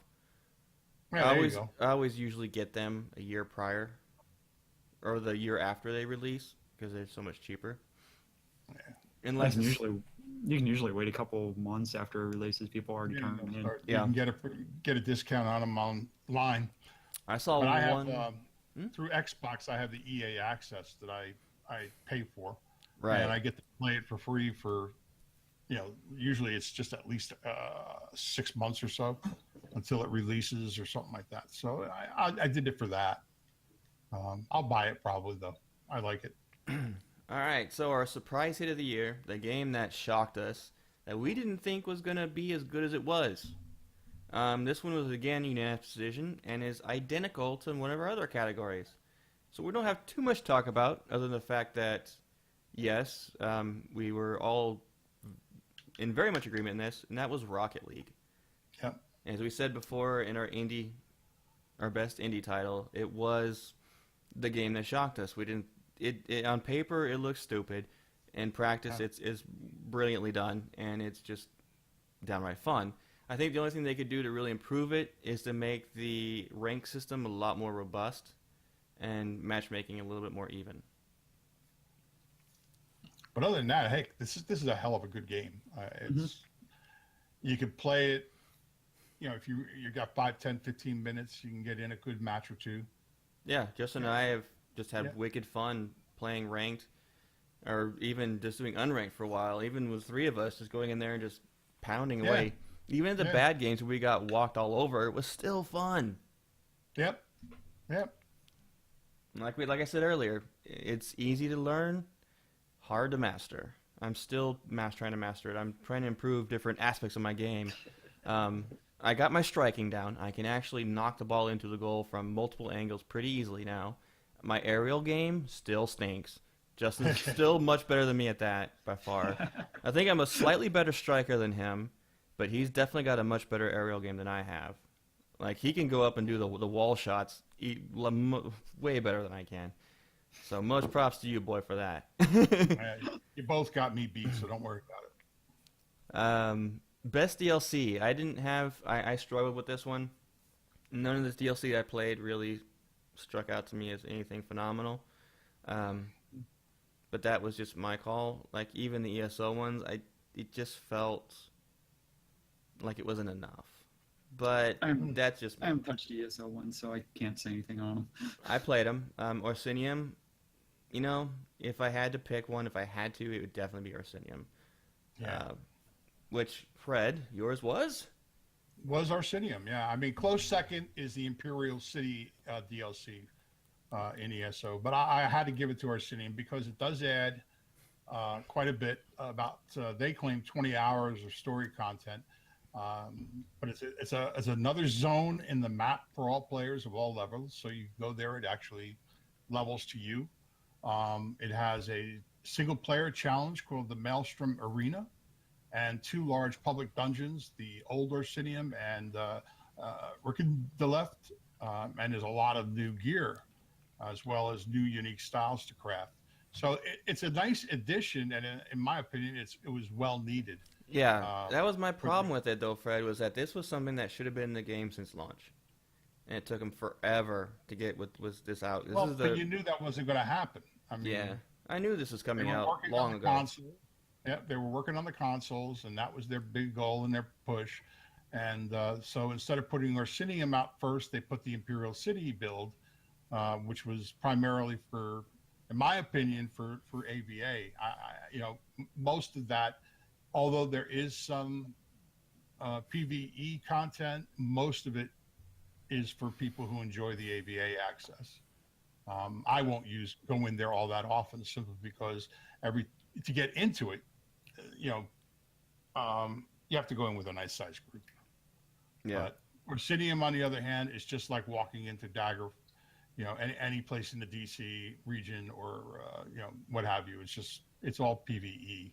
Yeah, there you go. I always usually get them a year prior, or the year after they release because they're so much cheaper. Yeah. Unless it's- You can usually wait a couple months after it releases. People already turn them in. You Yeah. can get a discount on them online. I saw But I one. have through Xbox. I have the EA access that I pay for, Right. and I get to play it for free for, usually it's just at least 6 months or so until it releases or something like that. So I did it for that. I'll buy it probably though. I like it. All right, so our surprise hit of the year, the game that shocked us, that we didn't think was going to be as good as it was. This one was, again, unanimous decision, and is identical to one of our other categories. So we don't have too much to talk about, other than the fact that, yes, we were all in very much agreement in this, and that was Rocket League. Yep. As we said before in our best indie title, it was the game that shocked us. We didn't. It on paper it looks stupid. In practice, it's brilliantly done, and it's just downright fun. I think the only thing they could do to really improve it is to make the rank system a lot more robust, and matchmaking a little bit more even. But other than that, hey, this is a hell of a good game. You could play it. If you got 5, 10, 15 minutes, you can get in a good match or two. Yeah, Justin and I have just had Yeah. wicked fun playing ranked, or even just doing unranked for a while. Even with 3 of us, just going in there and just pounding Yeah. away. Even at the Yeah. bad games where we got walked all over, it was still fun. Yep. Like I said earlier, it's easy to learn, hard to master. I'm still trying to master it. I'm trying to improve different aspects of my game. I got my striking down. I can actually knock the ball into the goal from multiple angles pretty easily now. My aerial game still stinks. Justin's still much better than me at that by far. I think I'm a slightly better striker than him, but he's definitely got a much better aerial game than I have. Like, he can go up and do the wall shots way better than I can. So much props to you, boy, for that. You both got me beat, so don't worry about it. Best DLC. I struggled with this one. None of this DLC I played really struck out to me as anything phenomenal. But that was just my call. Like, even the ESO ones, it just felt like it wasn't enough. But that's just me. I haven't touched the ESL one, so I can't say anything on them. I played them. Orsinium, if I had to pick one, if I had to, it would definitely be Orsinium. Yeah. Which, Fred, yours was? Was Arsenium, yeah. I mean, close second is the Imperial City DLC in ESO, but I had to give it to Arsenium because it does add quite a bit. They claim 20 hours of story content, but it's another zone in the map for all players of all levels. So you go there, it actually levels to you. It has a single player challenge called the Maelstrom Arena, and 2 large public dungeons, the Old Orsinium and Rickendeleft, and there's a lot of new gear, as well as new unique styles to craft. So it's a nice addition, and in my opinion, it was well needed. Yeah, that was my problem with it, though, Fred, was that this was something that should have been in the game since launch. And it took them forever to get this out. But you knew that wasn't going to happen. I mean, yeah, I knew this was coming they were out working long on the ago. console. Yeah, they were working on the consoles, and that was their big goal and their push. And so instead of putting Orsinium out first, they put the Imperial City build, which was primarily for, in my opinion, for AVA. Most of that, although there is some PVE content, most of it is for people who enjoy the AVA access. I won't go in there all that often simply because to get into it, you have to go in with a nice sized group. Yeah. But Orsidium, on the other hand, is just like walking into Dagger, any place in the DC region or what have you. It's all PVE,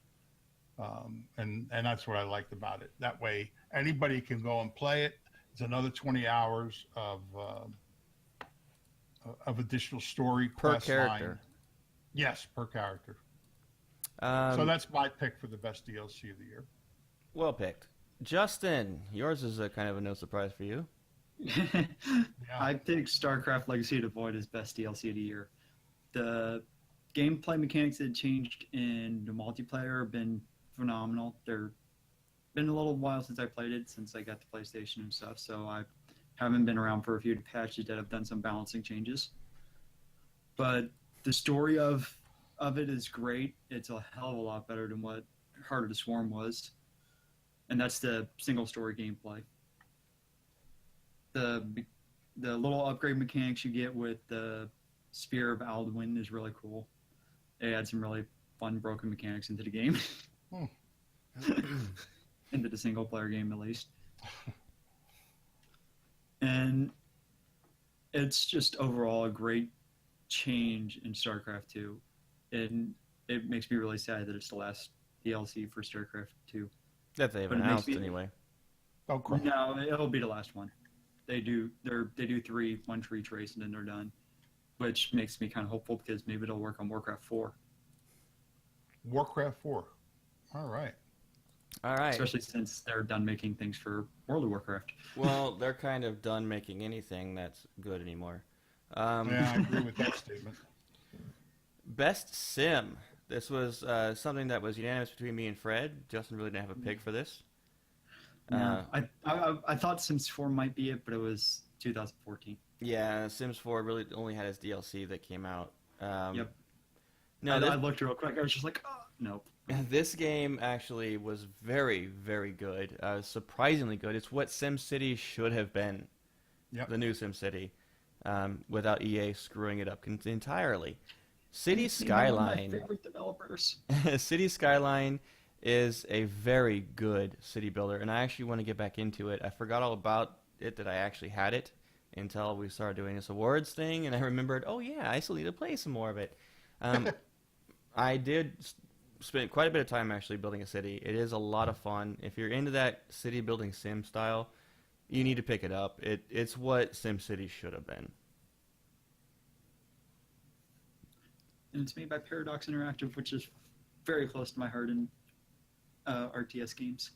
and that's what I liked about it. That way, anybody can go and play it. It's another 20 hours of additional story Per quest character. line. Yes, per character. So Um, that's my pick for the best DLC of the year. well picked. Justin, yours is a kind of a no surprise for you. I picked StarCraft Legacy of the Void as best DLC of the year. The gameplay mechanics that changed in the multiplayer have been phenomenal. They're been a little while since I played it, since I got the PlayStation and stuff, so I haven't been around for a few patches that have done some balancing changes. But the story of it is great. It's a hell of a lot better than what Heart of the Swarm was, and that's the single story gameplay. The little upgrade mechanics you get with the Spear of Alduin is really cool. They add some really fun broken mechanics into the game. Into the single player game at least. And it's just overall a great change in StarCraft 2. And it makes me really sad that it's the last DLC for StarCraft 2. That they've But it makes announced me- anyway. Oh, crap. No, it'll be the last one. They do one tree trace and then they're done. Which makes me kind of hopeful because maybe it'll work on Warcraft 4. Warcraft 4. All right. All right. Especially since they're done making things for World of Warcraft. Well, they're kind of done making anything that's good anymore. Yeah, I agree with that statement. Best sim. This was something that was unanimous between me and Fred. Justin really didn't have a pick for this. No, I thought Sims 4 might be it, but it was 2014. Yeah, Sims 4 really only had its DLC that came out. Yep. No, I looked real quick. I was just like, oh, nope. this game actually was very, very good. Surprisingly good. It's what SimCity should have been. Yep. The new SimCity, without EA screwing it up entirely. City One Skyline. of my favorite developers. City Skyline is a very good city builder, and I actually want to get back into it. I forgot all about it, that I actually had it, until we started doing this awards thing, and I remembered, oh yeah, I still need to play some more of it. I did spend quite a bit of time actually building a city. It is a lot of fun. If you're into that city building sim style, you need to pick it up. It's what SimCity should have been. And it's made by Paradox Interactive, which is very close to my heart in RTS games.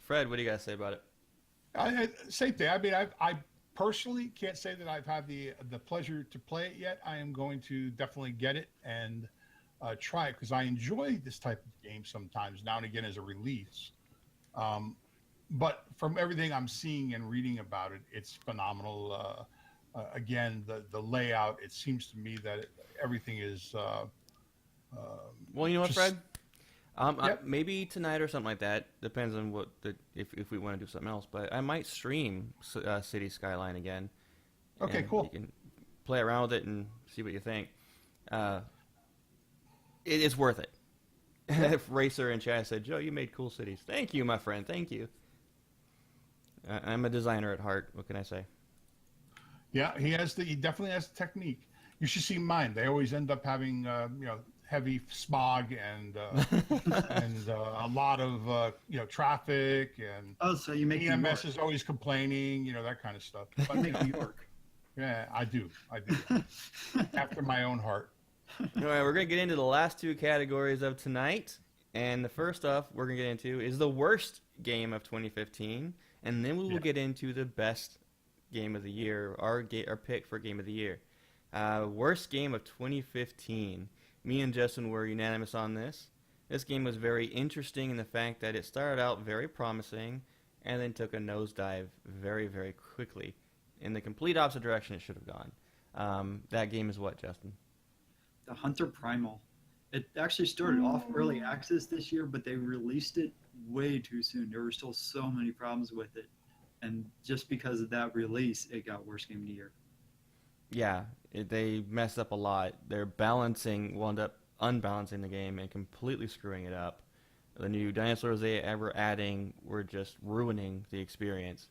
Fred, what do you got to say about it? Same thing. I mean, I personally can't say that I've had the pleasure to play it yet. I am going to definitely get it and try it because I enjoy this type of game sometimes, now and again as a release. But from everything I'm seeing and reading about it, it's phenomenal. Again, the layout, it seems to me that everything is... Well, you know what, just- Fred? Yep. Maybe tonight or something like that. Depends on what if we want to do something else. But I might stream City Skyline again. Okay, and cool. You can play around with it and see what you think. It's worth it. If Racer and Chad said, "Joe, you made cool cities." Thank you, my friend. Thank you. I'm a designer at heart. What can I say? Yeah, he definitely has the technique. You should see mine. They always end up having heavy smog and a lot of traffic, and Oh, so you make New EMS York. is always complaining, that kind of stuff. You But make New York. yeah, I do after my own heart. All right, we're going to get into the last two categories of tonight. And the first off we're going to get into is the worst game of 2015. And then we will get into the best game of the year, our pick for game of the year. Worst game of 2015. Me and Justin were unanimous on this. This game was very interesting in the fact that it started out very promising, and then took a nosedive very, very quickly in the complete opposite direction it should have gone. That game is what, Justin? The Hunter Primal. It actually started off early access this year, but they released it way too soon. There were still so many problems with it, and just because of that release, it got worst game of the year. Yeah, they messed up a lot. Their balancing wound up unbalancing the game and completely screwing it up. The new dinosaurs they ever adding were just ruining the experience,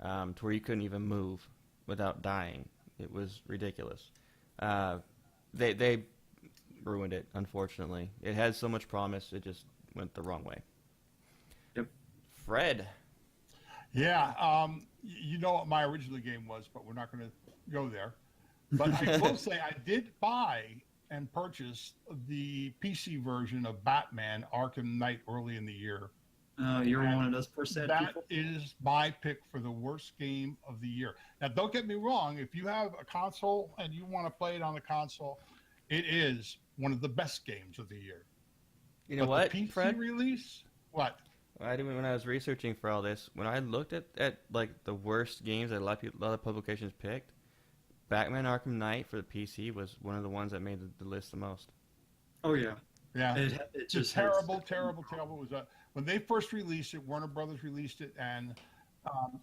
to where you couldn't even move without dying. It was ridiculous. They ruined it, unfortunately. It had so much promise, it just went the wrong way. Yep. Fred. Yeah, you know what my original game was, but we're not going to go there. But I will say I did buy and purchase the PC version of Batman Arkham Knight early in the year. You're one of those poor sad That people. is my pick for the worst game of the year. Now, don't get me wrong. If you have a console and you want to play it on the console, it is one of the best games of the year. You know But what, the PC Fred? release? What? When I was researching for all this, when I looked at like the worst games that a lot of publications picked, Batman Arkham Knight for the PC was one of the ones that made the list the most. Oh yeah, Yeah. it It's just terrible, has- terrible, terrible. It was when they first released it, Warner Brothers released it, and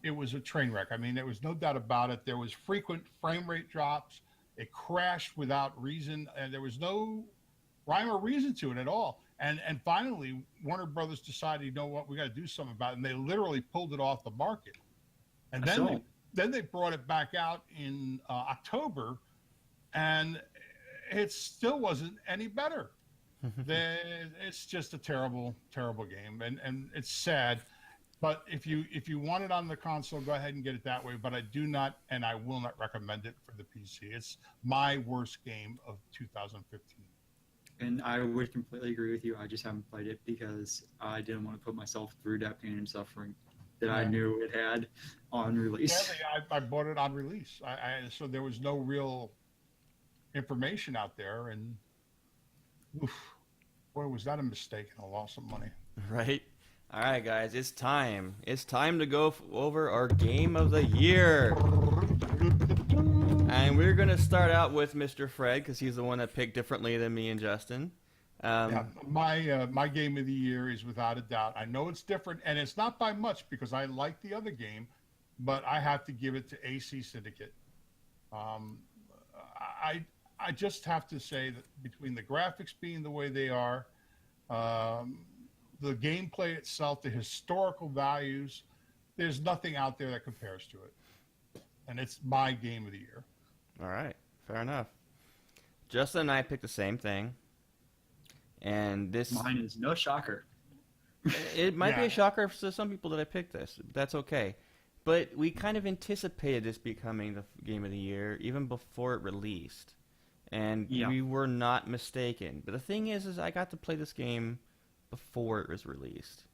it was a train wreck. I mean, there was no doubt about it. There was frequent frame rate drops. It crashed without reason, and there was no rhyme or reason to it at all. And finally, Warner Brothers decided, you know what, we got to do something about it, and they literally pulled it off the market. And I saw. then they brought it back out in October, and it still wasn't any better. It's just a terrible, terrible game, and it's sad. But if you want it on the console, go ahead and get it that way. But I do not, and I will not recommend it for the PC. It's my worst game of 2015. And I would completely agree with you. I just haven't played it because I didn't want to put myself through that pain and suffering that I Yeah. knew it had on release. Yeah, I bought it on release. So there was no real information out there, and oof, boy, was that a mistake and a loss of money. Right? All right, guys, it's time. It's time to go over our game of the year. And we're going to start out with Mr. Fred because he's the one that picked differently than me and Justin. Yeah, my game of the year is without a doubt. I know it's different, and it's not by much because I like the other game, but I have to give it to AC Syndicate. I just have to say that between the graphics being the way they are, the gameplay itself, the historical values, there's nothing out there that compares to it. And it's my game of the year. All right, fair enough. Justin and I picked the same thing. And this... Mine is no shocker. It might be Yeah. a shocker to some people that I picked this. That's okay. But we kind of anticipated this becoming the game of the year even before it released. And Yeah. we were not mistaken. But the thing is I got to play this game before it was released.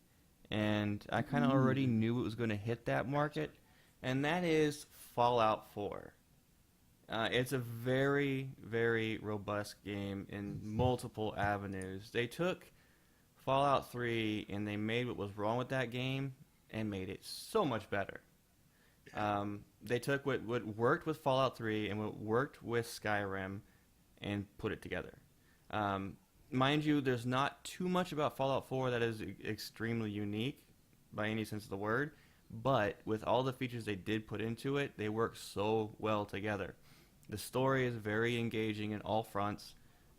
And I kind of already knew it was going to hit that market. And that is Fallout 4. It's a very, very robust game in multiple avenues. They took Fallout 3 and they made what was wrong with that game and made it so much better. They took what worked with Fallout 3 and what worked with Skyrim and put it together. Mind you, there's not too much about Fallout 4 that is extremely unique by any sense of the word, but with all the features they did put into it, they work so well together. The story is very engaging in all fronts.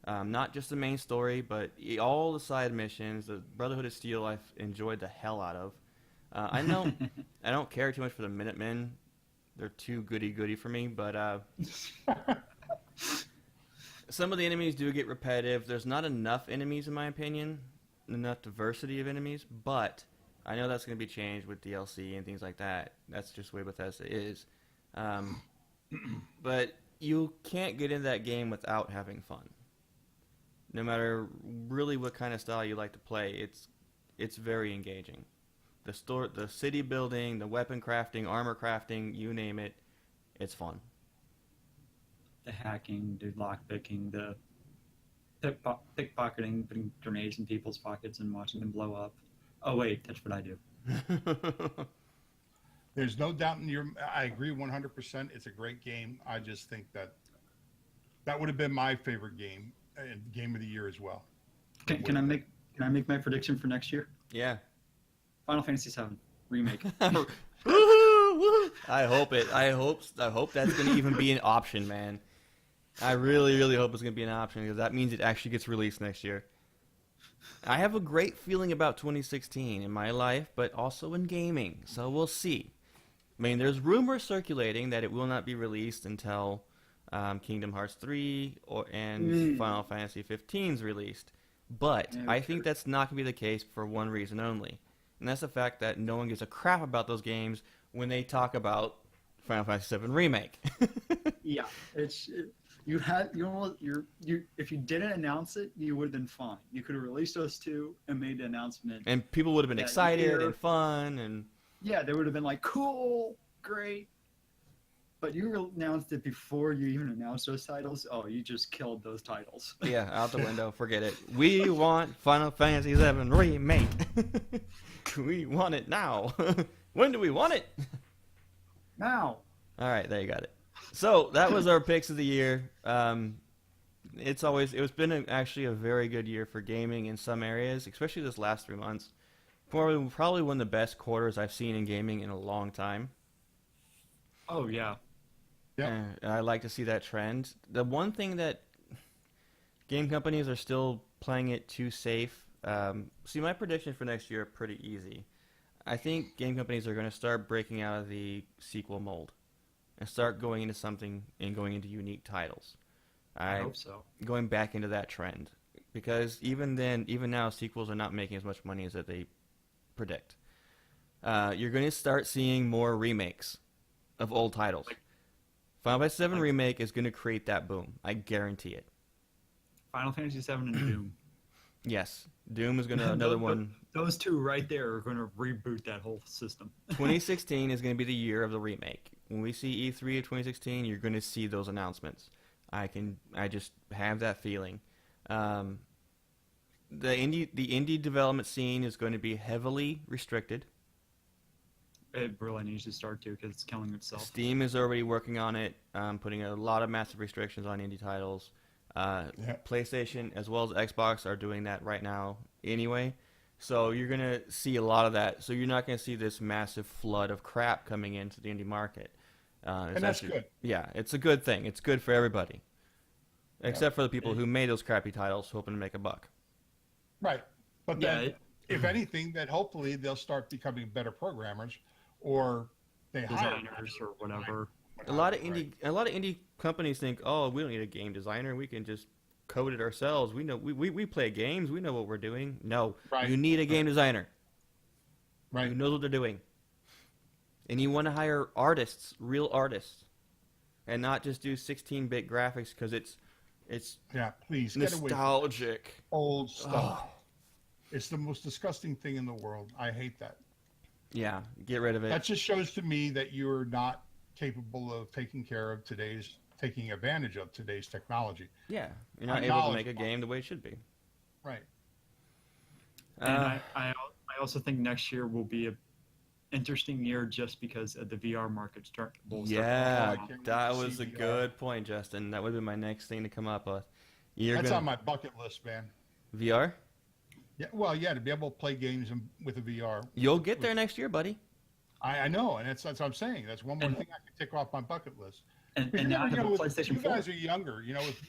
Not just the main story, but all the side missions. The Brotherhood of Steel I've enjoyed the hell out of. I know I don't care too much for the Minutemen. They're too goody-goody for me, but some of the enemies do get repetitive. There's not enough enemies, in my opinion, enough diversity of enemies, but I know that's going to be changed with DLC and things like that. That's just the way Bethesda is. But you can't get into that game without having fun. No matter really what kind of style you like to play, it's very engaging. The city building, the weapon crafting, armor crafting, you name it, it's fun. The hacking, the lockpicking, the pickpocketing, putting grenades in people's pockets and watching them blow up. Oh wait, that's what I do. There's no doubt in your. I agree 100%. It's a great game. I just think that would have been my favorite game and game of the year as well. Can I make my prediction for next year? Yeah. Final Fantasy VII remake. Woohoo, woohoo. I hope that's going to even be an option, man. I really, really hope it's going to be an option because that means it actually gets released next year. I have a great feeling about 2016 in my life, but also in gaming, so we'll see. I mean, there's rumors circulating that it will not be released until Kingdom Hearts 3 and Final Fantasy 15 is released. But Yeah, I think that's not going to be the case for one reason only. And that's the fact that no one gives a crap about those games when they talk about Final Fantasy VII Remake. Yeah, if you didn't announce it, you would have been fine. You could have released those two and made the announcement. And people would have been that excited year. and fun and... Yeah, they would have been like, cool, great. But you announced it before you even announced those titles. Oh, you just killed those titles. Yeah, out the window. Forget it. We want Final Fantasy VII Remake. We want it now. When do we want it? Now. All right, there you got it. So that was our picks of the year. It's been actually a very good year for gaming in some areas, especially this last 3 months. Probably one of the best quarters I've seen in gaming in a long time. Oh, yeah. Yeah. And I like to see that trend. The one thing that game companies are still playing it too safe. See, my prediction for next year are pretty easy. I think game companies are going to start breaking out of the sequel mold and start going into something and going into unique titles. I hope so. Going back into that trend. Because even now, sequels are not making as much money as that they predict. You're going to start seeing more remakes of old titles. Final Fantasy VII Remake is going to create that boom. I guarantee it. Final Fantasy VII and Doom. Yes. Doom is going to another one. Those two right there are going to reboot that whole system. 2016 is going to be the year of the remake. When we see E3 of 2016, you're going to see those announcements. I just have that feeling. The indie development scene is going to be heavily restricted. It really needs to start to because it's killing itself. Steam is already working on it, putting a lot of massive restrictions on indie titles. PlayStation as well as Xbox are doing that right now anyway. So you're going to see a lot of that. So you're not going to see this massive flood of crap coming into the indie market. And that's good. Yeah, it's a good thing. It's good for everybody. Except for the people who made those crappy titles hoping to make a buck. Right. But then, if anything, that hopefully they'll start becoming better programmers or they hire Designers or whatever. A lot of indie companies think, oh, we don't need a game designer. We can just code it ourselves. We know we play games. We know what we're doing. No, you need a game designer. Right. Who knows what they're doing. And you want to hire artists, real artists, and not just do 16-bit graphics because it's please nostalgic. Get away from old stuff. It's the most disgusting thing in the world. I hate that. Yeah, get rid of it. That just shows to me that you're not capable of taking advantage of today's technology. Yeah, you're not able to make a game the way it should be. Right. And I also think next year will be an interesting year just because of the VR market Yeah, that was a good point, Justin. That would have been my next thing to come up with. That's on my bucket list, man. VR? Yeah, well, yeah, to be able to play games with a VR. You'll get there next year, buddy. I know, and that's what I'm saying. That's one more thing I can tick off my bucket list. And now I have a PlayStation 4. You guys are younger. If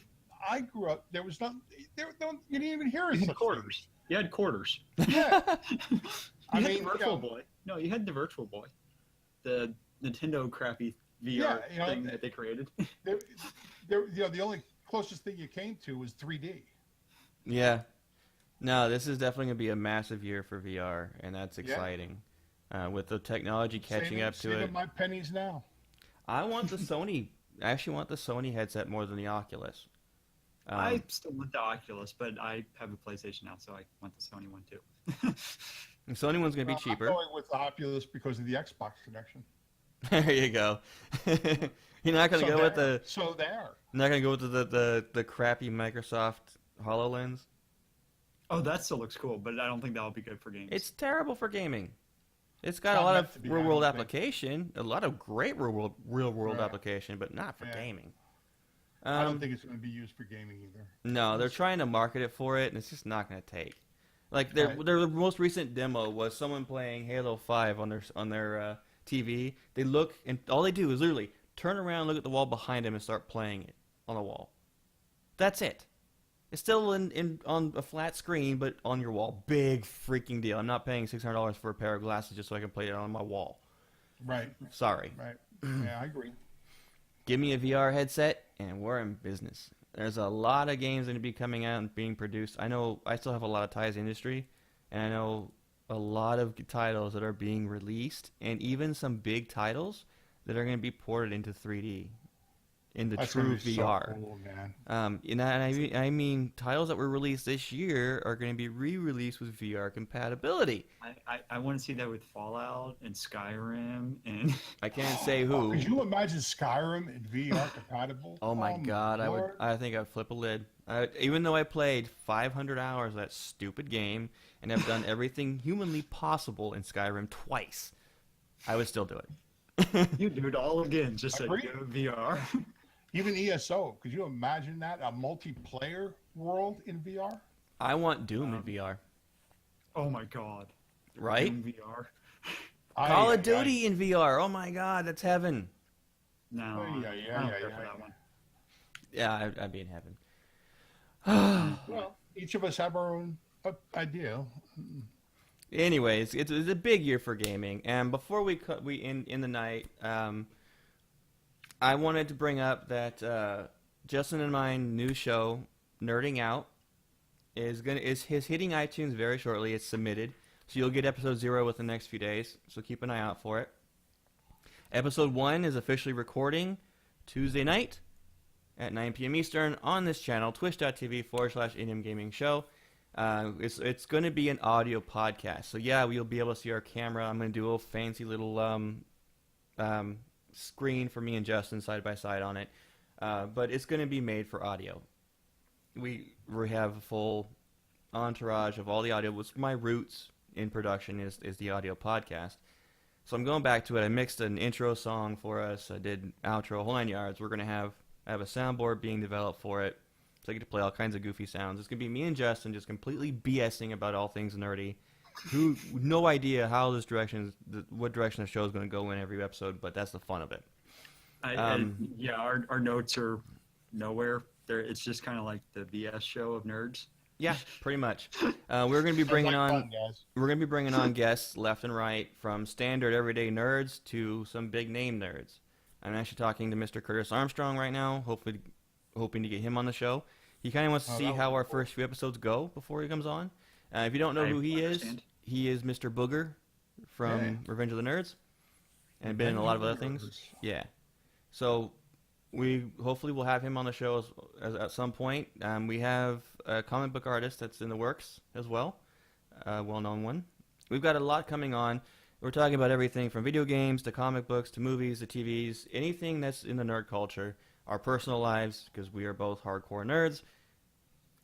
I grew up, there was nothing. You didn't even hear us. You had quarters. You had quarters. Yeah. I mean, Virtual Boy. No, you had the Virtual Boy, the Nintendo crappy VR thing that they created. The only closest thing you came to was 3D. Yeah. No, this is definitely going to be a massive year for VR, and that's exciting. With the technology catching up to it. Saving my pennies now. I want the Sony. I actually want the Sony headset more than the Oculus. I still want the Oculus, but I have a PlayStation now, so I want the Sony one too. The Sony one's going to be cheaper. I'm going with the Oculus because of the Xbox connection. There you go. You're not going to go with the. So there. Not going to go with the crappy Microsoft HoloLens. Oh, that still looks cool, but I don't think that'll be good for games. It's terrible for gaming. It's got Not a lot meant of to be, real I world don't think. application, a lot of great real world Right. application, but not for Yeah. gaming. I don't think it's going to be used for gaming either. No, they're trying to market it for it, and it's just not going to take. Like their most recent demo was someone playing Halo 5 on their TV. They look and all they do is literally turn around, look at the wall behind them, and start playing it on the wall. That's it. It's still on a flat screen, but on your wall. Big freaking deal. I'm not paying $600 for a pair of glasses just so I can play it on my wall. Right. Sorry. Right. Yeah, I agree. Give me a VR headset, and we're in business. There's a lot of games that are going to be coming out and being produced. I know I still have a lot of ties to the industry, and I know a lot of titles that are being released, and even some big titles that are going to be ported into 3D, into That's true gonna be VR. So cool, man. And I mean, titles that were released this year are going to be re-released with VR compatibility. I want to see that with Fallout and Skyrim and I can't say Oh, who. could you imagine Skyrim in VR compatible? Oh my God, Lord. I think I'd flip a lid. Even though I played 500 hours of that stupid game and have done everything humanly possible in Skyrim twice, I would still do it. you do it all again, just like Agreed. VR. Even ESO. Could you imagine that? A multiplayer world in VR? I want Doom in VR, Oh my God. right? Doom VR. Call of Duty in VR. Oh my God, that's heaven. No, Yeah, I don't care for that one. Yeah, I'd be in heaven. Well, each of us have our own idea. Anyways, it's a big year for gaming, and before we in the night, I wanted to bring up that Justin and my new show, Nerding Out, is hitting iTunes very shortly. It's submitted, so you'll get episode 0 within the next few days. So keep an eye out for it. Episode 1 is officially recording Tuesday night at 9 p.m. Eastern on this channel, twitch.tv/InDM Gaming Show. It's going to be an audio podcast, so yeah, we'll be able to see our camera. I'm going to do a fancy little screen for me and Justin side by side on it, but it's going to be made for audio. We have a full entourage of all the audio. What's my roots in production is the audio podcast. So I'm going back to it. I mixed an intro song for us. I did outro, whole 9 yards. We're going to have a soundboard being developed for it. So I get to play all kinds of goofy sounds. It's going to be me and Justin just completely BSing about all things nerdy. No idea how what direction the show is going to go in every episode, but that's the fun of it. Our notes are nowhere. It's just kind of like the BS show of nerds. Yeah, pretty much. We're going to be bringing Sounds like fun, guys. We're going to be bringing on guests left and right, from standard everyday nerds to some big name nerds. I'm actually talking to Mr. Curtis Armstrong right now, hoping to get him on the show. He kind of wants to see how our first few episodes go before he comes on. If you don't know who he is Mr. Booger from Revenge of the Nerds, and been in a lot of other things. Yeah. So we hopefully will have him on the show at some point. We have a comic book artist that's in the works as well, a well-known one. We've got a lot coming on. We're talking about everything from video games to comic books to movies to TVs, anything that's in the nerd culture, our personal lives, because we are both hardcore nerds.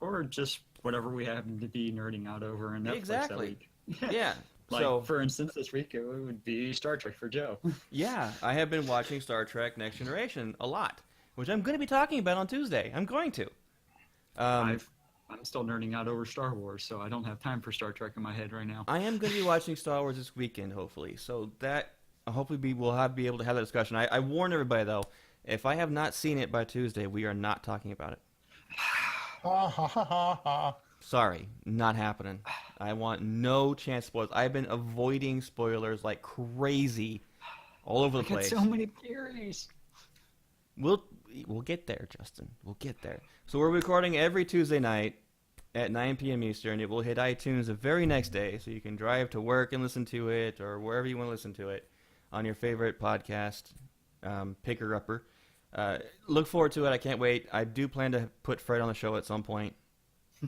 Or just whatever we happen to be nerding out over on Netflix Exactly. that week. Yeah. Like, so, for instance, this week it would be Star Trek for Joe. yeah, I have been watching Star Trek Next Generation a lot, which I'm going to be talking about on Tuesday. I'm going to. I'm still nerding out over Star Wars, so I don't have time for Star Trek in my head right now. I am going to be watching Star Wars this weekend, hopefully. So that hopefully we'll be able to have that discussion. I warn everybody, though, if I have not seen it by Tuesday, we are not talking about it. Ha ha ha ha ha. Sorry, not happening. I want no chance spoilers. I've been avoiding spoilers like crazy all over the place. So many theories. We'll get there, Justin. We'll get there. So we're recording every Tuesday night at 9 p.m. Eastern. It will hit iTunes the very next day, so you can drive to work and listen to it, or wherever you want to listen to it, on your favorite podcast picker-upper. Look forward to it. I can't wait. I do plan to put Fred on the show at some point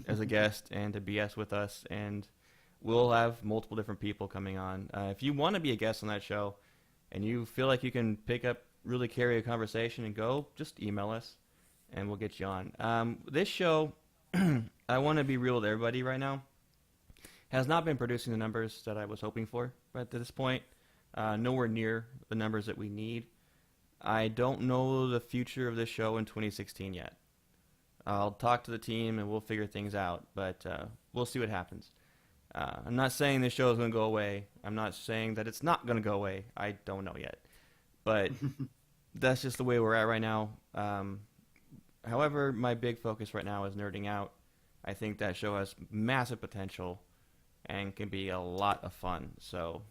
as a guest and to BS with us, and we'll have multiple different people coming on. If you want to be a guest on that show and you feel like you can really carry a conversation and go, just email us and we'll get you on. This show, I want to be real with everybody right now, has not been producing the numbers that I was hoping for. But at this point, nowhere near the numbers that we need. I don't know the future of this show in 2016 yet. I'll talk to the team and we'll figure things out, but we'll see what happens. I'm not saying this show is going to go away. I'm not saying that it's not going to go away. I don't know yet. But that's just the way we're at right now. However, my big focus right now is nerding out. I think that show has massive potential and can be a lot of fun. So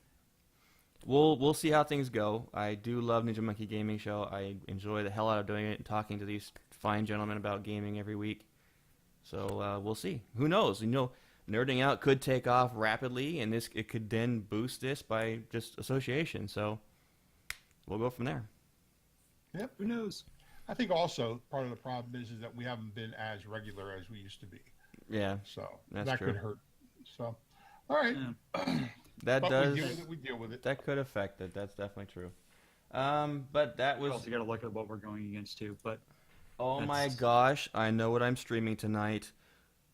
we'll see how things go. I do love Ninja Monkey Gaming Show. I enjoy the hell out of doing it and talking to these fine gentlemen about gaming every week. So we'll see. Who knows? Nerding out could take off rapidly, and it could then boost this by just association. So we'll go from there. Yep. Who knows? I think also part of the problem is that we haven't been as regular as we used to be. Yeah, So that's that true. could hurt. So, all right. Yeah. That But does. we deal with it. That could affect it. That's definitely true. But that We was. also got to look at what we're going against too. But Oh my that's- gosh! I know what I'm streaming tonight.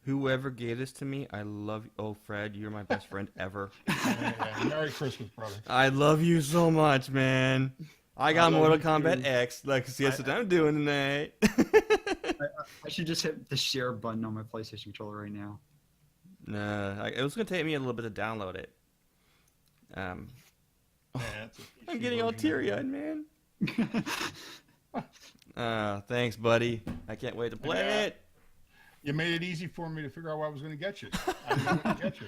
Whoever gave this to me, I love you. Oh, Fred, you're my best friend ever. Yeah, Merry Christmas, brother. I love you so much, man. I got love Mortal you Kombat too. X. Like, see, that's what I'm doing tonight. I should just hit the share button on my PlayStation controller right now. Nah, it was gonna take me a little bit to download it. Yeah, that's a I'm PC getting all version. teary-eyed, man. Thanks, buddy. I can't wait to play Yeah. it. You made it easy for me to figure out what I was going to get you. I didn't know what to get you.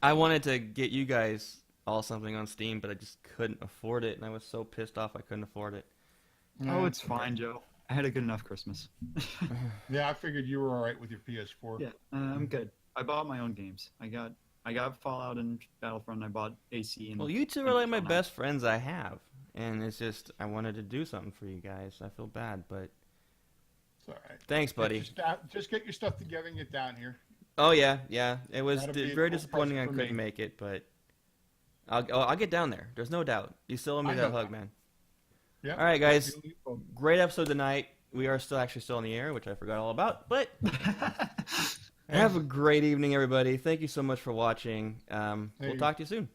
I wanted to get you guys all something on Steam, but I just couldn't afford it, and I was so pissed off I couldn't afford it. Oh, it's fine, Joe. I had a good enough Christmas. Yeah, I figured you were all right with your PS4. Yeah, I'm good. I bought my own games. I got Fallout and Battlefront. I bought AC and. Well, you two are like my best friends I have, and it's just I wanted to do something for you guys. I feel bad, but It's all right. thanks, buddy. Just get your stuff together and get down here. Oh yeah. It was That'll be a very cool disappointing I present for couldn't me. make it, but I'll get down there. There's no doubt. You still owe me I that know. hug, man. Yep. All right, guys. Great episode tonight. We are still on the air, which I forgot all about, but. Have a great evening, everybody. Thank you so much for watching. We'll Hey. talk to you soon.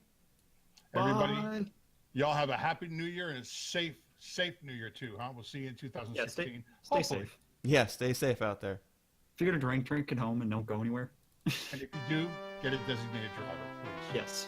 Everybody, Bye. y'all have a happy New Year and a safe New Year too, huh? We'll see you in 2016. Stay Hopefully. safe. Yeah, stay safe out there. If you're gonna drink at home and don't go anywhere. And if you do, get a designated driver, please. Yes.